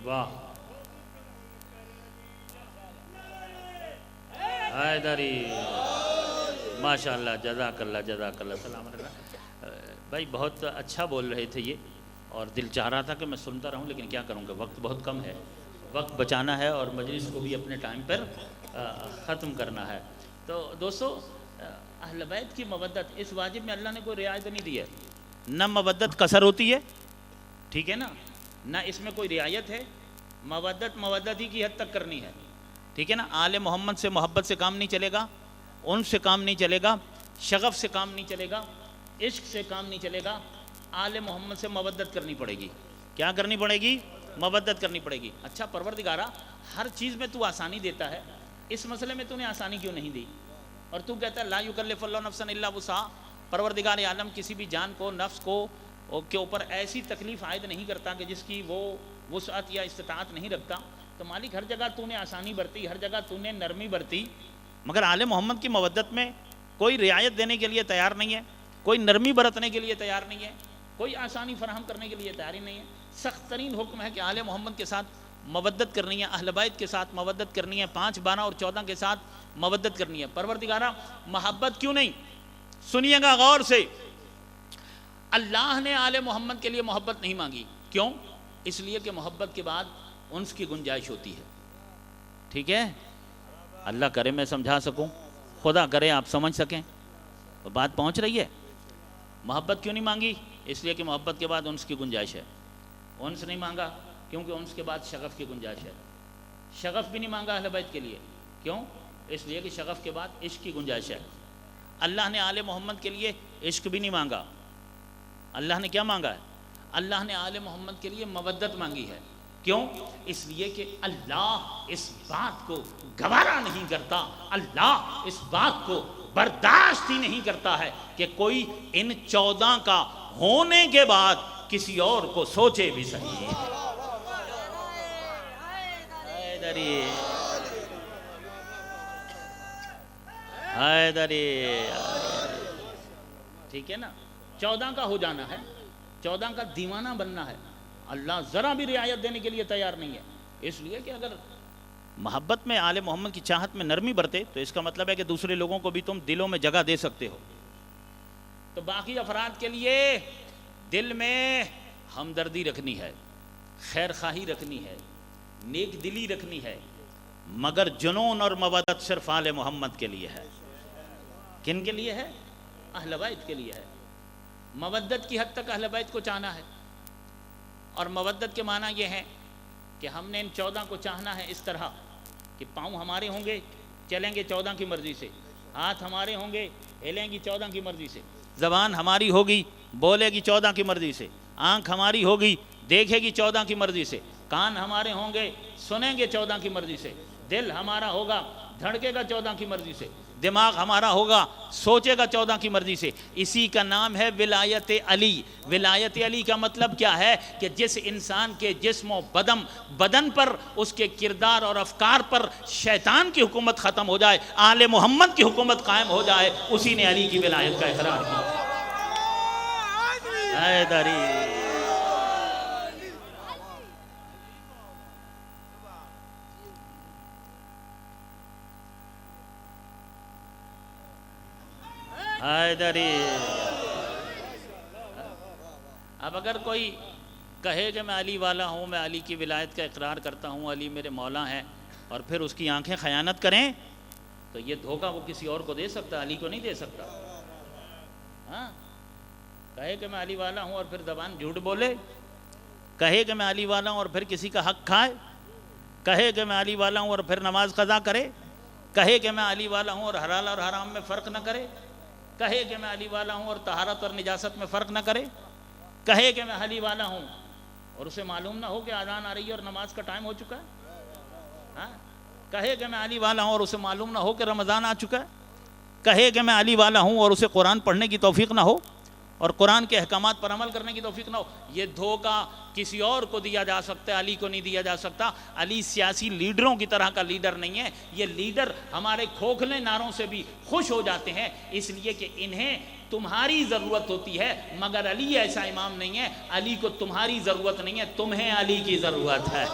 واہ حیدری، ماشاءاللہ، جزاک اللہ، جزاک اللہ، سلامت رہنا۔ بھائی بہت اچھا بول رہے تھے یہ، اور دل چاہ رہا تھا کہ میں سنتا رہوں، لیکن کیا کروں گا، وقت بہت کم ہے، وقت بچانا ہے اور مجلس کو بھی اپنے ٹائم پر ختم کرنا ہے۔ تو دوستو، اہل بیت کی مودت اس واجب میں اللہ نے کوئی رعایت نہیں دی ہے، نہ مودت قصر ہوتی ہے، ٹھیک ہے نا، نہ اس میں کوئی رعایت ہے، مودت ہی کی حد تک کرنی ہے، ٹھیک ہے نا۔ آل محمد سے محبت سے کام نہیں چلے گا، ان سے کام نہیں چلے گا، شغف سے کام نہیں چلے گا، عشق سے کام نہیں چلے گا، آل محمد سے مودت کرنی پڑے گی۔ کیا کرنی پڑے گی؟ مودت کرنی پڑے گی۔ اچھا پروردگارہ، ہر چیز میں تو آسانی دیتا ہے، اس مسئلے میں تو نے آسانی کیوں نہیں دی؟ اور تو کہتا ہے لا یکلف اللہ نفسا الا وسعہا، پروردگار عالم کسی بھی جان کو، نفس کو کے اوپر ایسی تکلیف عائد نہیں کرتا کہ جس کی وہ وسعت یا استطاعت نہیں رکھتا۔ تو مالک ہر جگہ تو نے آسانی برتی، ہر جگہ تو نے نرمی برتی، مگر آل محمد کی مودت میں کوئی رعایت دینے کے لیے تیار نہیں ہے، کوئی نرمی برتنے کے لیے تیار نہیں ہے، کوئی آسانی فراہم کرنے کے لیے تیار ہی نہیں ہے۔ سخت ترین حکم ہے کہ آل محمد کے ساتھ مودت کرنی ہے، اہل بیت کے ساتھ مودت کرنی ہے، 5، 12 اور 14 کے ساتھ مودت کرنی ہے۔ پروردگارہ محبت کیوں نہیں؟ سنیے گا غور سے، اللہ نے آل محمد کے لیے محبت نہیں مانگی، کیوں؟ اس لیے کہ محبت کے بعد انس کی گنجائش ہوتی ہے، ٹھیک ہے۔ اللہ کرے میں سمجھا سکوں، خدا کرے آپ سمجھ سکیں، بات پہنچ رہی ہے۔ محبت کیوں نہیں مانگی؟ اس لیے کہ محبت کے بعد انس کی گنجائش ہے، انس نہیں مانگا کیونکہ انس کے بعد شغف کی گنجائش ہے. شغف بھی نہیں مانگا اہل بیت کے لیے. کیوں؟ اس لیے کہ شغف کے بعد عشق کی گنجائش ہے. اللہ نے آل محمد کے لیے عشق بھی نہیں مانگا. اللہ نے کیا مانگا ہے؟ اللہ نے آل محمد کے لیے مودت مانگی ہے. کیوں؟ اس لیے کہ اللہ اس بات کو گوارا نہیں کرتا, اللہ اس بات کو برداشت ہی نہیں کرتا ہے کہ کوئی ان 14 کا ہونے کے بعد کسی اور کو سوچے بھی صحیح. حیدری ٹھیک ہے نا, 14 کا ہو جانا ہے, 14 کا دیوانہ بننا ہے. اللہ ذرا بھی رعایت دینے کے لیے تیار نہیں ہے. اس لیے کہ اگر محبت میں آل محمد کی چاہت میں نرمی برتے تو اس کا مطلب ہے کہ دوسرے لوگوں کو بھی تم دلوں میں جگہ دے سکتے ہو. تو باقی افراد کے لیے دل میں ہمدردی رکھنی ہے, خیر خواہی رکھنی ہے, نیک دلی رکھنی ہے, مگر جنون اور مودت صرف آل محمد کے لیے ہے. کن کے لیے ہے؟ اہل بیت کے لیے ہے. مودت کی حد تک اہل بیت کو چاہنا ہے. اور مودت کے معنی یہ ہے کہ ہم نے ان 14 کو چاہنا ہے اس طرح کہ پاؤں ہمارے ہوں گے چلیں گے 14 کی مرضی سے, ہاتھ ہمارے ہوں گے ہلیں گی 14 کی مرضی سے, زبان ہماری ہوگی بولے گی 14 کی مرضی سے, آنکھ ہماری ہوگی دیکھے گی 14 کی مرضی سے, کان ہمارے ہوں گے سنیں گے 14 کی مرضی سے, دل ہمارا ہوگا دھڑکے گا 14 کی مرضی سے, دماغ ہمارا ہوگا سوچے گا 14 کی مرضی سے. اسی کا نام ہے ولایت علی. ولایت علی کا مطلب کیا ہے کہ جس انسان کے جسم و بدن پر اس کے کردار اور افکار پر شیطان کی حکومت ختم ہو جائے, آل محمد کی حکومت قائم ہو جائے, اسی نے علی کی ولایت کا اقرار کیا. حیدری حیدری. اب اگر کوئی کہے کہ میں علی والا ہوں, میں علی کی ولایت کا اقرار کرتا ہوں, علی میرے مولا ہیں, اور پھر اس کی آنکھیں خیانت کریں تو یہ دھوکہ وہ کسی اور کو دے سکتا, علی کو نہیں دے سکتا. ہاں, کہے کہ میں علی والا ہوں اور پھر زبان جھوٹ بولے, کہے کہ میں علی والا ہوں اور پھر کسی کا حق کھائے, کہے کہ میں علی والا ہوں اور پھر نماز قضا کرے, کہے کہ میں علی والا ہوں اور حلال اور حرام میں فرق نہ کرے, کہے کہ میں علی والا ہوں اور طہارت اور نجاست میں فرق نہ کرے, کہے کہ میں علی والا ہوں اور اسے معلوم نہ ہو کہ اذان آ رہی ہے اور نماز کا ٹائم ہو چکا ہے, کہے کہ میں علی والا ہوں اور اسے معلوم نہ ہو کہ رمضان آ چکا ہے, کہے کہ میں علی والا ہوں اور اسے قرآن پڑھنے کی توفیق نہ ہو اور قرآن کے احکامات پر عمل کرنے کی توفیق نہ ہو. یہ دھوکہ کسی اور کو دیا جا سکتا ہے, علی کو نہیں دیا جا سکتا. علی سیاسی لیڈروں کی طرح کا لیڈر نہیں ہے. یہ لیڈر ہمارے کھوکھلے نعروں سے بھی خوش ہو جاتے ہیں اس لیے کہ انہیں تمہاری ضرورت ہوتی ہے, مگر علی ایسا امام نہیں ہے. علی کو تمہاری ضرورت نہیں ہے, تمہیں علی کی ضرورت ہے.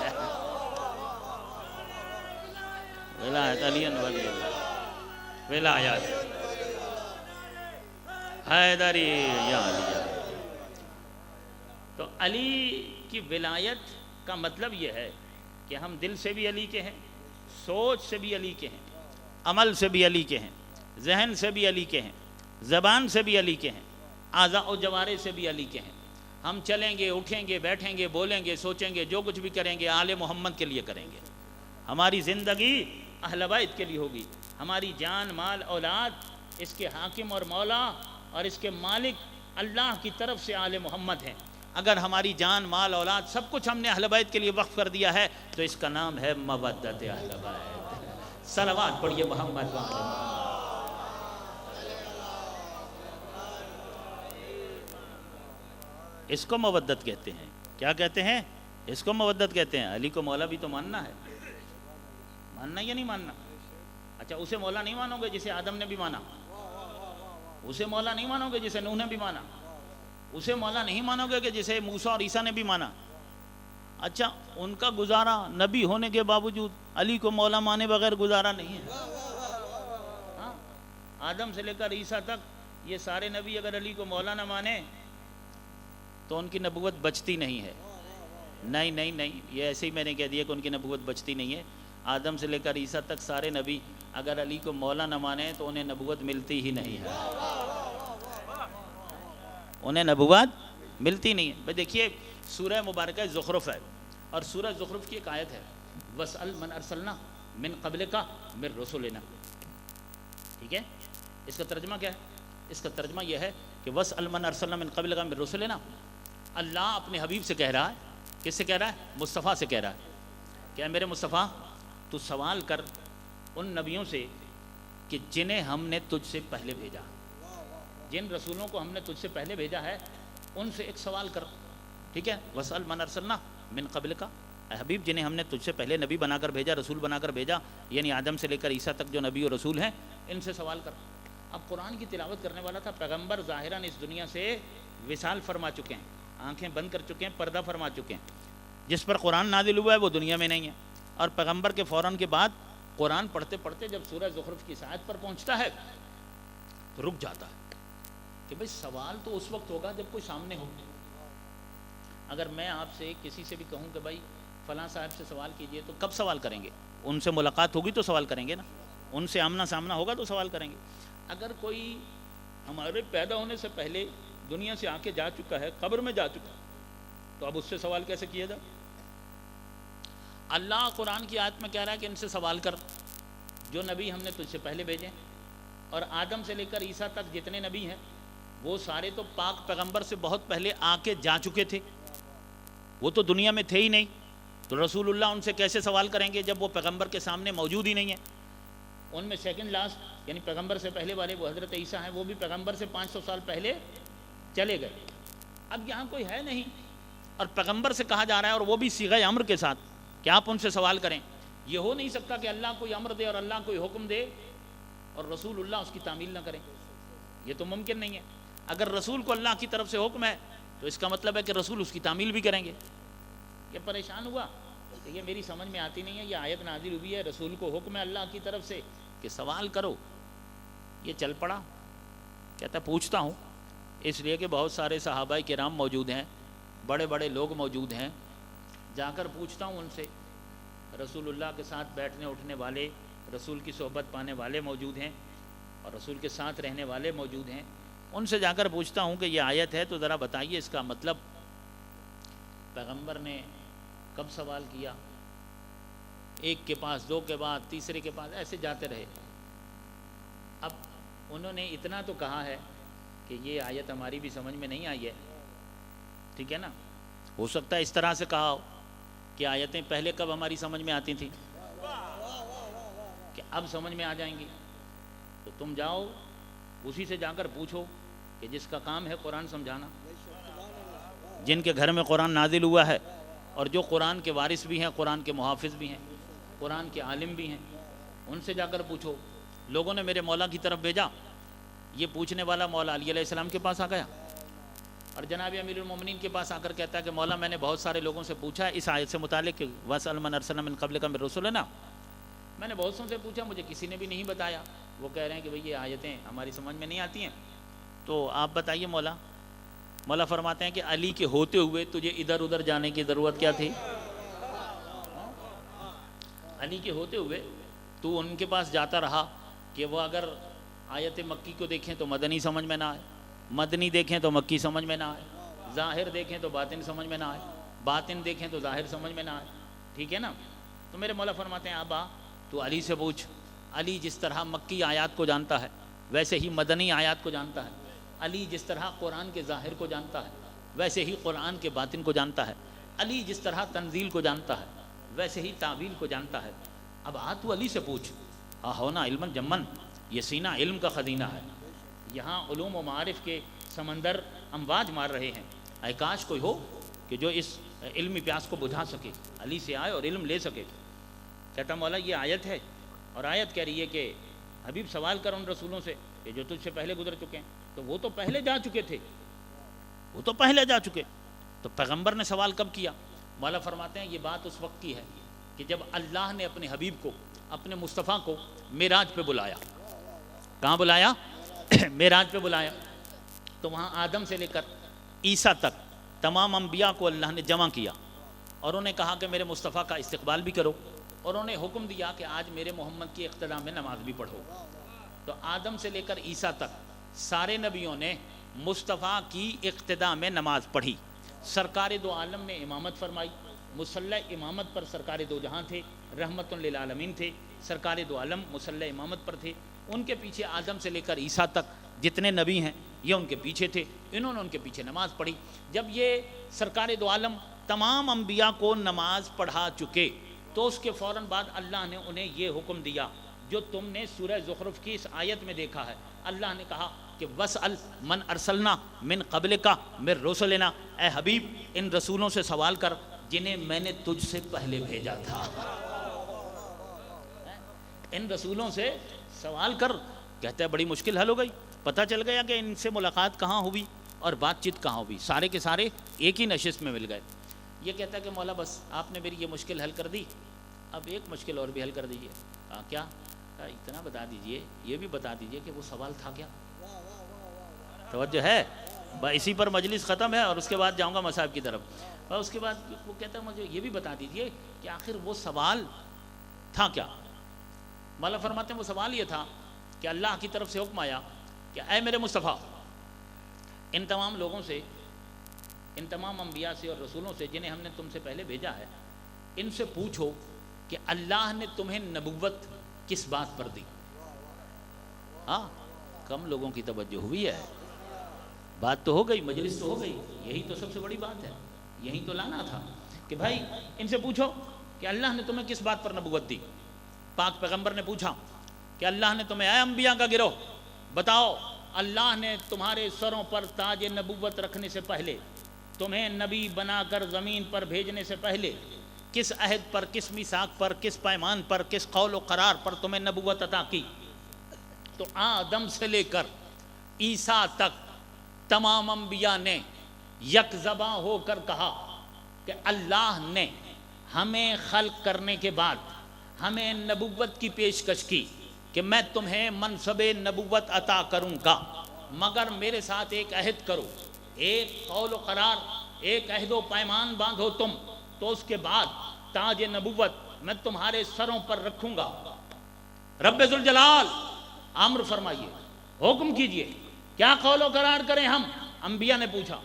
ولایت علی ولی اللہ, ولایت حیدری یا علی. تو علی کی ولایت کا مطلب یہ ہے کہ ہم دل سے بھی علی کے ہیں, سوچ سے بھی علی کے ہیں, عمل سے بھی علی کے ہیں, ذہن سے بھی علی کے ہیں, زبان سے بھی علی کے ہیں, اعضاء و جوارح سے بھی علی کے ہیں. ہم چلیں گے, اٹھیں گے, بیٹھیں گے, بولیں گے, سوچیں گے, جو کچھ بھی کریں گے آل محمد کے لیے کریں گے. ہماری زندگی اہل بیت کے لیے ہوگی. ہماری جان مال اولاد اس کے حاکم اور مولا اور اس کے مالک اللہ کی طرف سے آل محمد ہیں. اگر ہماری جان مال اولاد سب کچھ ہم نے اہل بیت کے لیے وقف کر دیا ہے تو اس کا نام ہے مودت اہل بیت. صلوات پڑھیے محمد وآل محمد. اس کو مودت کہتے ہیں. کیا کہتے ہیں؟ اس کو مودت کہتے ہیں. علی کو مولا بھی تو ماننا ہے, ماننا یا نہیں ماننا؟ اچھا, اسے مولا نہیں مانو گے جسے آدم نے بھی مانا, اسے مولا نہیں مانو گے جسے نوح نے بھی مانا, اسے مولا نہیں مانو گے کہ جسے موسیٰ اور عیسیٰ نے بھی مانا. اچھا, ان کا گزارا نبی ہونے کے باوجود علی کو مولا مانے بغیر گزارا نہیں ہے. ہاں, آدم سے لے کر عیسیٰ تک یہ سارے نبی اگر علی کو مولا نہ مانے تو ان کی نبوت بچتی نہیں ہے. نہیں نہیں نہیں, یہ ایسے ہی میں نے کہہ دیا کہ ان کی نبوت بچتی نہیں ہے. آدم سے لے کر عیسیٰ تک سارے نبی اگر علی کو مولا نہ مانے تو انہیں نبوت ملتی ہی نہیں ہے, انہیں نبوت ملتی نہیں ہے. بھئی دیکھیے, سورہ مبارکہ زخرف ہے، اور سورہ زخرف کی ایک آیت ہے وَاسْأَلْ مَنْ أَرْسَلْنَا مِنْ قَبْلِكَ مِنْ رُسُلِنَا، ٹھیک ہے؟ اس کا ترجمہ کیا ہے؟ اس کا ترجمہ یہ ہے کہ وَاسْأَلْ مَنْ أَرْسَلْنَا مِنْ قَبْلِكَ مِنْ رُسُلِنَا، اللہ اپنے حبیب سے کہہ رہا ہے، کس سے کہہ رہا ہے؟ مصطفیٰ سے کہہ رہا ہے کہ اے میرے مصطفیٰ تو سوال کر ان نبیوں سے کہ جنہیں ہم نے تجھ سے پہلے بھیجا، جن رسولوں کو ہم نے تجھ سے پہلے بھیجا ہے ان سے ایک سوال کر، ٹھیک ہے؟ وَاسْأَلْ مَنْ أَرْسَلْنَا مِنْ قَبْلِكَ، اے حبیب جنہیں ہم نے تجھ سے پہلے نبی بنا کر بھیجا، رسول بنا کر بھیجا، یعنی آدم سے لے کر عیسیٰ تک جو نبی و رسول ہیں ان سے سوال کر۔ اب قرآن کی تلاوت کرنے والا تھا پیغمبر، ظاہراً اس دنیا سے وصال فرما چکے ہیں، آنکھیں بند کر چکے ہیں، پردہ فرما چکے ہیں، جس پر قرآن نازل ہوا ہے وہ دنیا میں نہیں ہے، اور پیغمبر کے فوراً کے بعد قرآن پڑھتے پڑھتے جب سورہ زخرف کی آیت پر پہنچتا ہے تو رک جاتا ہے کہ بھئی سوال تو اس وقت ہوگا جب کوئی سامنے ہو۔ اگر میں آپ سے کسی سے بھی کہوں کہ بھائی فلاں صاحب سے سوال کیجئے تو کب سوال کریں گے؟ ان سے ملاقات ہوگی تو سوال کریں گے نا، ان سے آمنا سامنا ہوگا تو سوال کریں گے۔ اگر کوئی ہمارے پیدا ہونے سے پہلے دنیا سے آ کے جا چکا ہے، قبر میں جا چکا، تو اب اس سے سوال کیسے کیا جائے؟ اللہ قرآن کی آیت میں کہہ رہا ہے کہ ان سے سوال کر جو نبی ہم نے تجھ سے پہلے بھیجے، اور آدم سے لے کر عیسیٰ تک جتنے نبی ہیں وہ سارے تو پاک پیغمبر سے بہت پہلے آ کے جا چکے تھے، وہ تو دنیا میں تھے ہی نہیں، تو رسول اللہ ان سے کیسے سوال کریں گے جب وہ پیغمبر کے سامنے موجود ہی نہیں ہیں؟ ان میں سیکنڈ لاسٹ یعنی پیغمبر سے پہلے والے وہ حضرت عیسیٰ ہیں، وہ بھی پیغمبر سے 500 سال پہلے چلے گئے، اب یہاں کوئی ہے نہیں، اور پیغمبر سے کہا جا رہا ہے، اور وہ بھی صیغہ امر کے ساتھ کہ آپ ان سے سوال کریں۔ یہ ہو نہیں سکتا کہ اللہ کوئی امر دے اور اللہ کوئی حکم دے اور رسول اللہ اس کی تعمیل نہ کریں، یہ تو ممکن نہیں ہے۔ اگر رسول کو اللہ کی طرف سے حکم ہے تو اس کا مطلب ہے کہ رسول اس کی تعمیل بھی کریں گے۔ یہ پریشان ہوا کہ یہ میری سمجھ میں آتی نہیں ہے، یہ آیت نازل ہوئی ہے، رسول کو حکم ہے اللہ کی طرف سے کہ سوال کرو، یہ چل پڑا، کہتا ہے پوچھتا ہوں، اس لیے کہ بہت سارے صحابہ کرام موجود ہیں، بڑے بڑے لوگ موجود ہیں، جا کر پوچھتا ہوں ان سے، رسول اللہ کے ساتھ بیٹھنے اٹھنے والے، رسول کی صحبت پانے والے موجود ہیں اور رسول کے ساتھ رہنے والے موجود ہیں، ان سے جا کر پوچھتا ہوں کہ یہ آیت ہے تو ذرا بتائیے اس کا مطلب۔ پیغمبر نے کب سوال کیا؟ ایک کے پاس، دو کے بعد، تیسرے کے پاس، ایسے جاتے رہے۔ اب انہوں نے اتنا تو کہا ہے کہ یہ آیت ہماری بھی سمجھ میں نہیں آئی ہے، ٹھیک ہے نا؟ ہو سکتا ہے اس طرح سے کہا ہو کہ آیتیں پہلے کب ہماری سمجھ میں آتی تھیں کہ اب سمجھ میں آ جائیں گی، تو تم جاؤ اسی سے جا کر پوچھو کہ جس کا کام ہے قرآن سمجھانا، جن کے گھر میں قرآن نازل ہوا ہے اور جو قرآن کے وارث بھی ہیں، قرآن کے محافظ بھی ہیں، قرآن کے عالم بھی ہیں، ان سے جا کر پوچھو۔ لوگوں نے میرے مولا کی طرف بھیجا، یہ پوچھنے والا مولا علی علیہ السلام کے پاس آ گیا اور جناب امیر المومنین کے پاس آ کر کہتا ہے کہ مولا میں نے بہت سارے لوگوں سے پوچھا ہے اس آیت سے متعلق کہ وَاسْأَلْ مَنْ أَرْسَلْنَا مِنْ قَبْلِكَ مِنْ رُسُلِنَا، میں نے بہت سے پوچھا، مجھے کسی نے بھی نہیں بتایا، وہ کہہ رہے ہیں کہ بھئی یہ آیتیں ہماری سمجھ میں نہیں آتی ہیں، تو آپ بتائیے مولا۔ مولا فرماتے ہیں کہ علی کے ہوتے ہوئے تجھے ادھر ادھر جانے کی ضرورت کیا تھی؟ علی کے ہوتے ہوئے تو ان کے پاس جاتا رہا کہ وہ اگر آیت مکی کو دیکھیں تو مدنی سمجھ میں نہ آئے، مدنی دیکھیں تو مکی سمجھ میں نہ آئے، ظاہر دیکھیں تو باطن سمجھ میں نہ آئے، باطن دیکھیں تو ظاہر سمجھ میں نہ آئے، ٹھیک ہے نا؟ تو میرے مولا فرماتے ہیں آبا تو علی سے پوچھ، علی جس طرح مکی آیات کو جانتا ہے ویسے ہی مدنی آیات کو جانتا ہے، علی جس طرح قرآن کے ظاہر کو جانتا ہے ویسے ہی قرآن کے باطن کو جانتا ہے، علی جس طرح تنزیل کو جانتا ہے ویسے ہی تعویل کو جانتا ہے۔ اب آ تو علی سے پوچھ، ہونا علم جمن، یہ سینہ علم کا خزینہ ہے، یہاں علوم و معارف کے سمندر امواج مار رہے ہیں، اے کاش کوئی ہو کہ جو اس علمی پیاس کو بجھا سکے، علی سے آئے اور علم لے سکے۔ کہتا مولا یہ آیت ہے اور آیت کہہ رہی ہے کہ حبیب سوال کر ان رسولوں سے کہ جو تجھ سے پہلے گزر چکے ہیں، تو وہ تو پہلے جا چکے تھے، وہ تو پہلے جا چکے، تو پیغمبر نے سوال کب کیا؟ مولا فرماتے ہیں یہ بات اس وقت کی ہے کہ جب اللہ نے اپنے حبیب کو، اپنے مصطفیٰ کو معراج پہ بلایا۔ کہاں بلایا؟ معراج پہ بلایا، تو وہاں آدم سے لے کر عیسیٰ تک تمام انبیاء کو اللہ نے جمع کیا اور انہیں کہا کہ میرے مصطفیٰ کا استقبال بھی کرو، اور انہیں حکم دیا کہ آج میرے محمد کی اقتداء میں نماز بھی پڑھو۔ تو آدم سے لے کر عیسیٰ تک سارے نبیوں نے مصطفیٰ کی اقتداء میں نماز پڑھی، سرکار دو عالم نے امامت فرمائی، مصلی امامت پر سرکار دو جہاں تھے، رحمت للعالمین تھے، سرکار دو عالم مصلی امامت پر تھے، ان کے پیچھے آدم سے لے کر عیسیٰ تک جتنے نبی ہیں یہ ان کے پیچھے تھے، انہوں نے ان کے پیچھے نماز پڑھی۔ جب یہ سرکار دو عالم تمام انبیاء کو نماز پڑھا چکے تو اس کے فوراً بعد اللہ نے انہیں یہ حکم دیا جو تم نے سورہ زخرف کی اس آیت میں دیکھا ہے۔ اللہ نے کہا کہ وَاسْأَلْ مَنْ أَرْسَلْنَا مِنْ قَبْلِكَ مِنْ رُسُلِنَا، اے حبیب ان رسولوں سے سوال کر جنہیں میں نے تجھ سے پہلے بھیجا تھا، ان رسولوں سے سوال کر۔ کہتا ہے بڑی مشکل حل ہو گئی، پتہ چل گیا کہ ان سے ملاقات کہاں ہوئی اور بات چیت کہاں ہوئی، سارے کے سارے ایک ہی نشست میں مل گئے۔ یہ کہتا ہے کہ مولا بس آپ نے میری یہ مشکل حل کر دی، اب ایک مشکل اور بھی حل کر دیجئے۔ کیا؟ اتنا بتا دیجئے، یہ بھی بتا دیجئے کہ وہ سوال تھا کیا؟ توجہ ہے؟ اسی پر مجلس ختم ہے اور اس کے بعد جاؤں گا مصاحب کی طرف۔ اور اس کے بعد وہ کہتا ہے مجھے یہ بھی بتا دیجئے کہ آخر وہ سوال تھا کیا؟ مولا فرماتے ہیں وہ سوال یہ تھا کہ اللہ کی طرف سے حکم آیا کہ اے میرے مصطفیٰ، ان تمام لوگوں سے، ان تمام انبیاء سے اور رسولوں سے جنہیں ہم نے تم سے پہلے بھیجا ہے، ان سے پوچھو کہ اللہ نے تمہیں نبوت کس بات پر دی۔ ہاں کم لوگوں کی توجہ ہوئی ہے، بات تو ہو گئی، مجلس تو ہو گئی، یہی تو سب سے بڑی بات ہے، یہی تو لانا تھا کہ بھائی ان سے پوچھو کہ اللہ نے تمہیں کس بات پر نبوت دی۔ پاک پیغمبر نے پوچھا کہ اللہ نے تمہیں، اے انبیاء کا گروہ، بتاؤ اللہ نے تمہارے سروں پر تاج نبوت رکھنے سے پہلے، تمہیں نبی بنا کر زمین پر بھیجنے سے پہلے کس عہد پر، کس میثاق پر، کس پیمان پر، کس قول و قرار پر تمہیں نبوت عطا کی؟ تو آدم سے لے کر عیسیٰ تک تمام انبیاء نے یک زباں ہو کر کہا کہ اللہ نے ہمیں خلق کرنے کے بعد ہمیں نبوت کی پیشکش کی کہ میں تمہیں منصب نبوت عطا کروں گا، مگر میرے ساتھ ایک عہد کرو، ایک قول و قرار، ایک عہد و پیمان باندھو تم، تو اس کے بعد تاج نبوت میں تمہارے سروں پر رکھوں گا۔ رب ذوالجلال امر فرمائیے، حکم کیجئے، کیا قول و قرار کریں ہم؟ انبیاء نے پوچھا،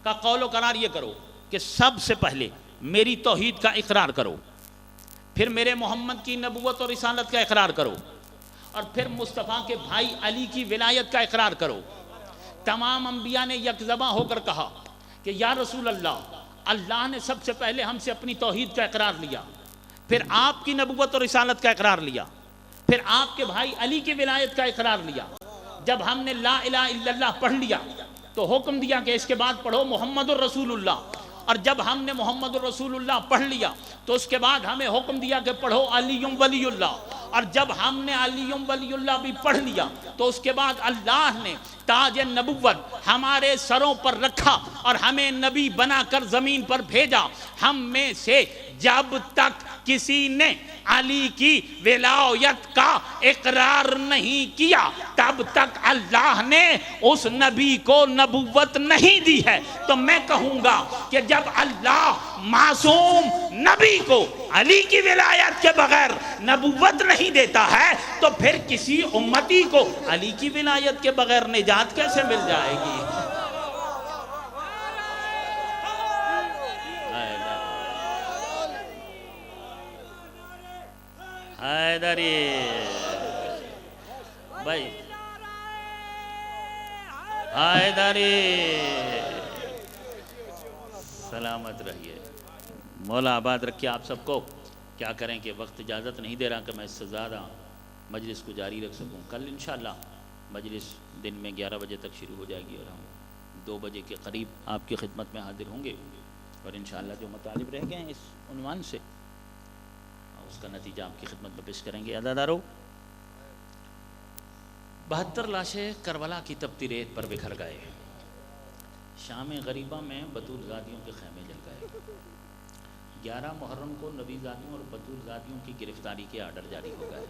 کہ قول و قرار یہ کرو کہ سب سے پہلے میری توحید کا اقرار کرو، پھر میرے محمد کی نبوت اور رسالت کا اقرار کرو، اور پھر مصطفیٰ کے بھائی علی کی ولایت کا اقرار کرو۔ تمام انبیاء نے یک زباں ہو کر کہا کہ یا رسول اللہ، اللہ نے سب سے پہلے ہم سے اپنی توحید کا اقرار لیا، پھر آپ کی نبوت اور رسالت کا اقرار لیا، پھر آپ کے بھائی علی کی ولایت کا اقرار لیا۔ جب ہم نے لا الہ الا اللہ پڑھ لیا تو حکم دیا کہ اس کے بعد پڑھو محمد الرسول اللہ، اور جب ہم نے محمد الرسول اللہ پڑھ لیا تو اس کے بعد ہمیں حکم دیا کہ پڑھو علی ولی اللہ، اور جب ہم نے علی ولی اللہ بھی پڑھ لیا تو اس کے بعد اللہ نے تاج نبوت ہمارے سروں پر رکھا اور ہمیں نبی بنا کر زمین پر بھیجا۔ ہم میں سے جب تک کسی نے علی کی ولایت کا اقرار نہیں کیا تب تک اللہ نے اس نبی کو نبوت نہیں دی ہے۔ تو میں کہوں گا کہ جب اللہ معصوم نبی کو علی کی ولایت کے بغیر نبوت نہیں دیتا ہے تو پھر کسی امتی کو علی کی ولایت کے بغیر نجات کیسے مل جائے گی؟ حیدری بھائی، حیدری سلامت رہیے، مولا آباد رکھیے آپ سب کو۔ کیا کریں کہ وقت اجازت نہیں دے رہا کہ میں اس سے زیادہ مجلس کو جاری رکھ سکوں۔ کل انشاءاللہ مجلس دن میں 11 بجے تک شروع ہو جائے گی اور ہم 2 بجے کے قریب آپ کی خدمت میں حاضر ہوں گے، اور انشاءاللہ جو مطالب رہ گئے ہیں اس عنوان سے اس کا نتیجہ آپ کی خدمت میں پیش کریں گے۔ عزادارو، 72 لاشیں کربلا کی تپتی ریت پر بکھر گئے، شام غریبہ میں بطول زادیوں کے خیمے جل گئے۔ 11 محرم کو نبی زادیوں اور بطول زادیوں کی گرفتاری کے آرڈر جاری ہو گئے،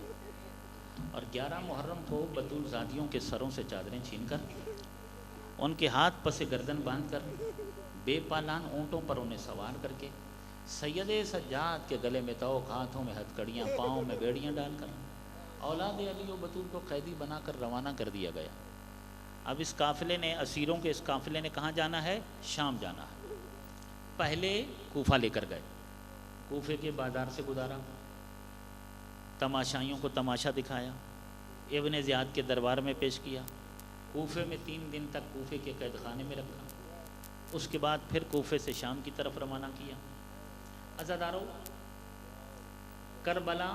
اور 11 محرم کو بطول زادیوں کے سروں سے چادریں چھین کر، ان کے ہاتھ پس گردن باندھ کر، بے پالان اونٹوں پر انہیں سوار کر کے، سید سجاد کے گلے میں طوق، ہاتھوں میں ہتھکڑیاں، پاؤں میں بیڑیاں ڈال کر اولاد علی و بطول کو قیدی بنا کر روانہ کر دیا گیا۔ اب اس قافلے نے، اسیروں کے اس قافلے نے کہاں جانا ہے؟ شام جانا ہے۔ پہلے کوفہ لے کر گئے، کوفے کے بازار سے گزارا، تماشائیوں کو تماشا دکھایا، ابن زیاد کے دربار میں پیش کیا، کوفے میں 3 دن تک کوفے کے قید خانے میں رکھا، اس کے بعد پھر کوفے سے شام کی طرف روانہ کیا۔ عزادارو، کربلا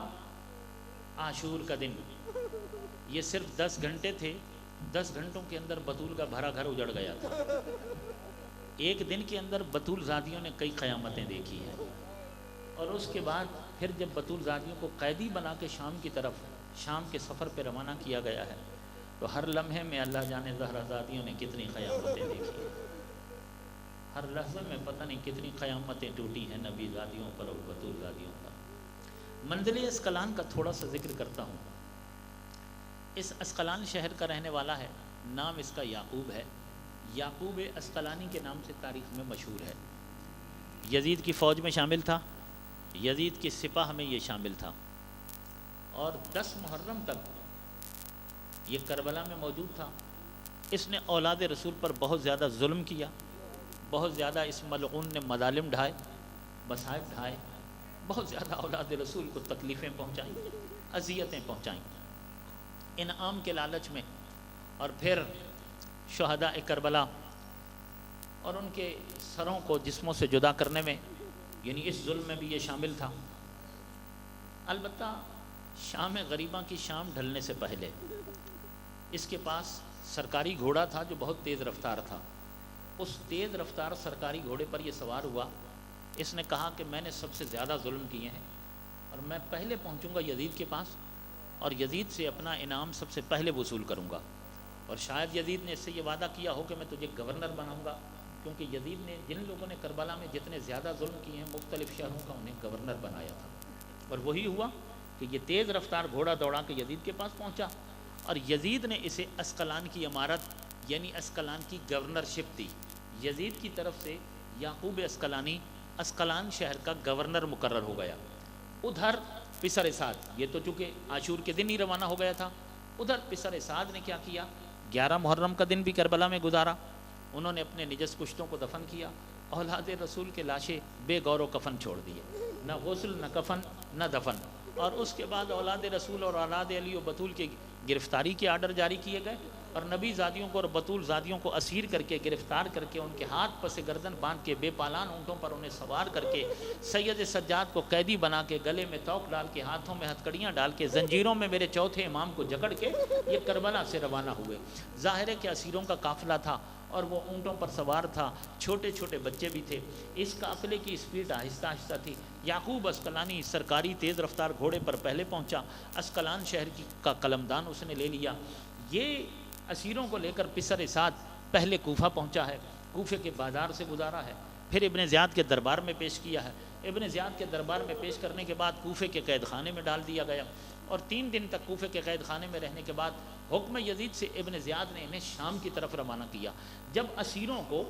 عاشور کا دن، یہ صرف 10 گھنٹے تھے، 10 گھنٹوں کے اندر بطول کا بھرا گھر اجڑ گیا تھا۔ ایک دن کے اندر بطول زادیوں نے کئی قیامتیں دیکھی ہیں، اور اس کے بعد پھر جب بطول زادیوں کو قیدی بنا کے شام کی طرف، شام کے سفر پہ روانہ کیا گیا ہے، تو ہر لمحے میں اللہ جانے زہرا زادیوں نے کتنی قیامتیں دیکھی ہیں، ہر لحظے میں پتہ نہیں کتنی قیامتیں ٹوٹی ہیں نبی زادیوں پر اور بطول زادیوں پر۔ منزل اسقلان کا تھوڑا سا ذکر کرتا ہوں۔ اس اسقلان شہر کا رہنے والا ہے، نام اس کا یعقوب ہے، یعقوب اسقلانی کے نام سے تاریخ میں مشہور ہے۔ یزید کی فوج میں شامل تھا، یزید کی سپاہ میں یہ شامل تھا، اور 10 محرم تک یہ کربلا میں موجود تھا۔ اس نے اولاد رسول پر بہت زیادہ ظلم کیا، بہت زیادہ اس ملعون نے مظالم ڈھائے، مصائب ڈھائے، بہت زیادہ اولاد رسول کو تکلیفیں پہنچائیں، اذیتیں پہنچائیں، انعام کے لالچ میں، اور پھر شہداء کربلا اور ان کے سروں کو جسموں سے جدا کرنے میں، یعنی اس ظلم میں بھی یہ شامل تھا۔ البتہ شام غریباں کی شام ڈھلنے سے پہلے اس کے پاس سرکاری گھوڑا تھا جو بہت تیز رفتار تھا۔ اس تیز رفتار سرکاری گھوڑے پر یہ سوار ہوا، اس نے کہا کہ میں نے سب سے زیادہ ظلم کیے ہیں، اور میں پہلے پہنچوں گا یزید کے پاس، اور یزید سے اپنا انعام سب سے پہلے وصول کروں گا، اور شاید یزید نے اس سے یہ وعدہ کیا ہو کہ میں تجھے گورنر بناؤں گا، کیونکہ یزید نے جن لوگوں نے کربلا میں جتنے زیادہ ظلم کیے ہیں مختلف شہروں کا انہیں گورنر بنایا تھا، اور وہی ہوا کہ یہ تیز رفتار گھوڑا دوڑا کے یزید کے پاس پہنچا، اور یزید نے اسے اسقلان کی امارت یعنی اسقلان کی گورنرشپ دی۔ یزید کی طرف سے یعقوب اسقلانی اسقلان شہر کا گورنر مقرر ہو گیا۔ ادھر پسر اسعد، یہ تو چونکہ عاشور کے دن ہی روانہ ہو گیا تھا، ادھر پسر اسعد نے کیا کیا، 11 محرم کا دن بھی کربلا میں گزارا۔ انہوں نے اپنے نجس کشتوں کو دفن کیا، اولاد رسول کے لاشیں بے غور و کفن چھوڑ دیے، نہ غسل نہ کفن نہ دفن، اور اس کے بعد اولاد رسول اور اولاد علی و بطول کی گرفتاری کے آرڈر جاری کیے گئے، اور نبی زادیوں کو اور بطول زادیوں کو اسیر کر کے، گرفتار کر کے، ان کے ہاتھ پس گردن باندھ کے، بے پالان اونٹوں پر انہیں سوار کر کے، سید سجاد کو قیدی بنا کے، گلے میں توق ڈال کے، ہاتھوں میں ہتھکڑیاں ڈال کے، زنجیروں میں میرے چوتھے امام کو جکڑ کے یہ کربلا سے روانہ ہوئے۔ ظاہر ہے کہ اسیروں کا قافلہ تھا، اور وہ اونٹوں پر سوار تھا، چھوٹے چھوٹے بچے بھی تھے، اس قافلے کی سپیڈ آہستہ آہستہ تھی۔ یعقوب اسقلانی سرکاری تیز رفتار گھوڑے پر پہلے پہنچا، اسقلان شہر کا قلمدان اس نے لے لیا۔ یہ اسیروں کو لے کر پسر اسعد پہلے کوفہ پہنچا ہے، کوفے کے بازار سے گزارا ہے، پھر ابن زیاد کے دربار میں پیش کیا ہے، ابن زیاد کے دربار میں پیش کرنے کے بعد کوفے کے قید خانے میں ڈال دیا گیا، اور 3 دن تک کوفے کے قید خانے میں رہنے کے بعد حکم یزید سے ابن زیاد نے انہیں شام کی طرف روانہ کیا۔ جب اسیروں کو،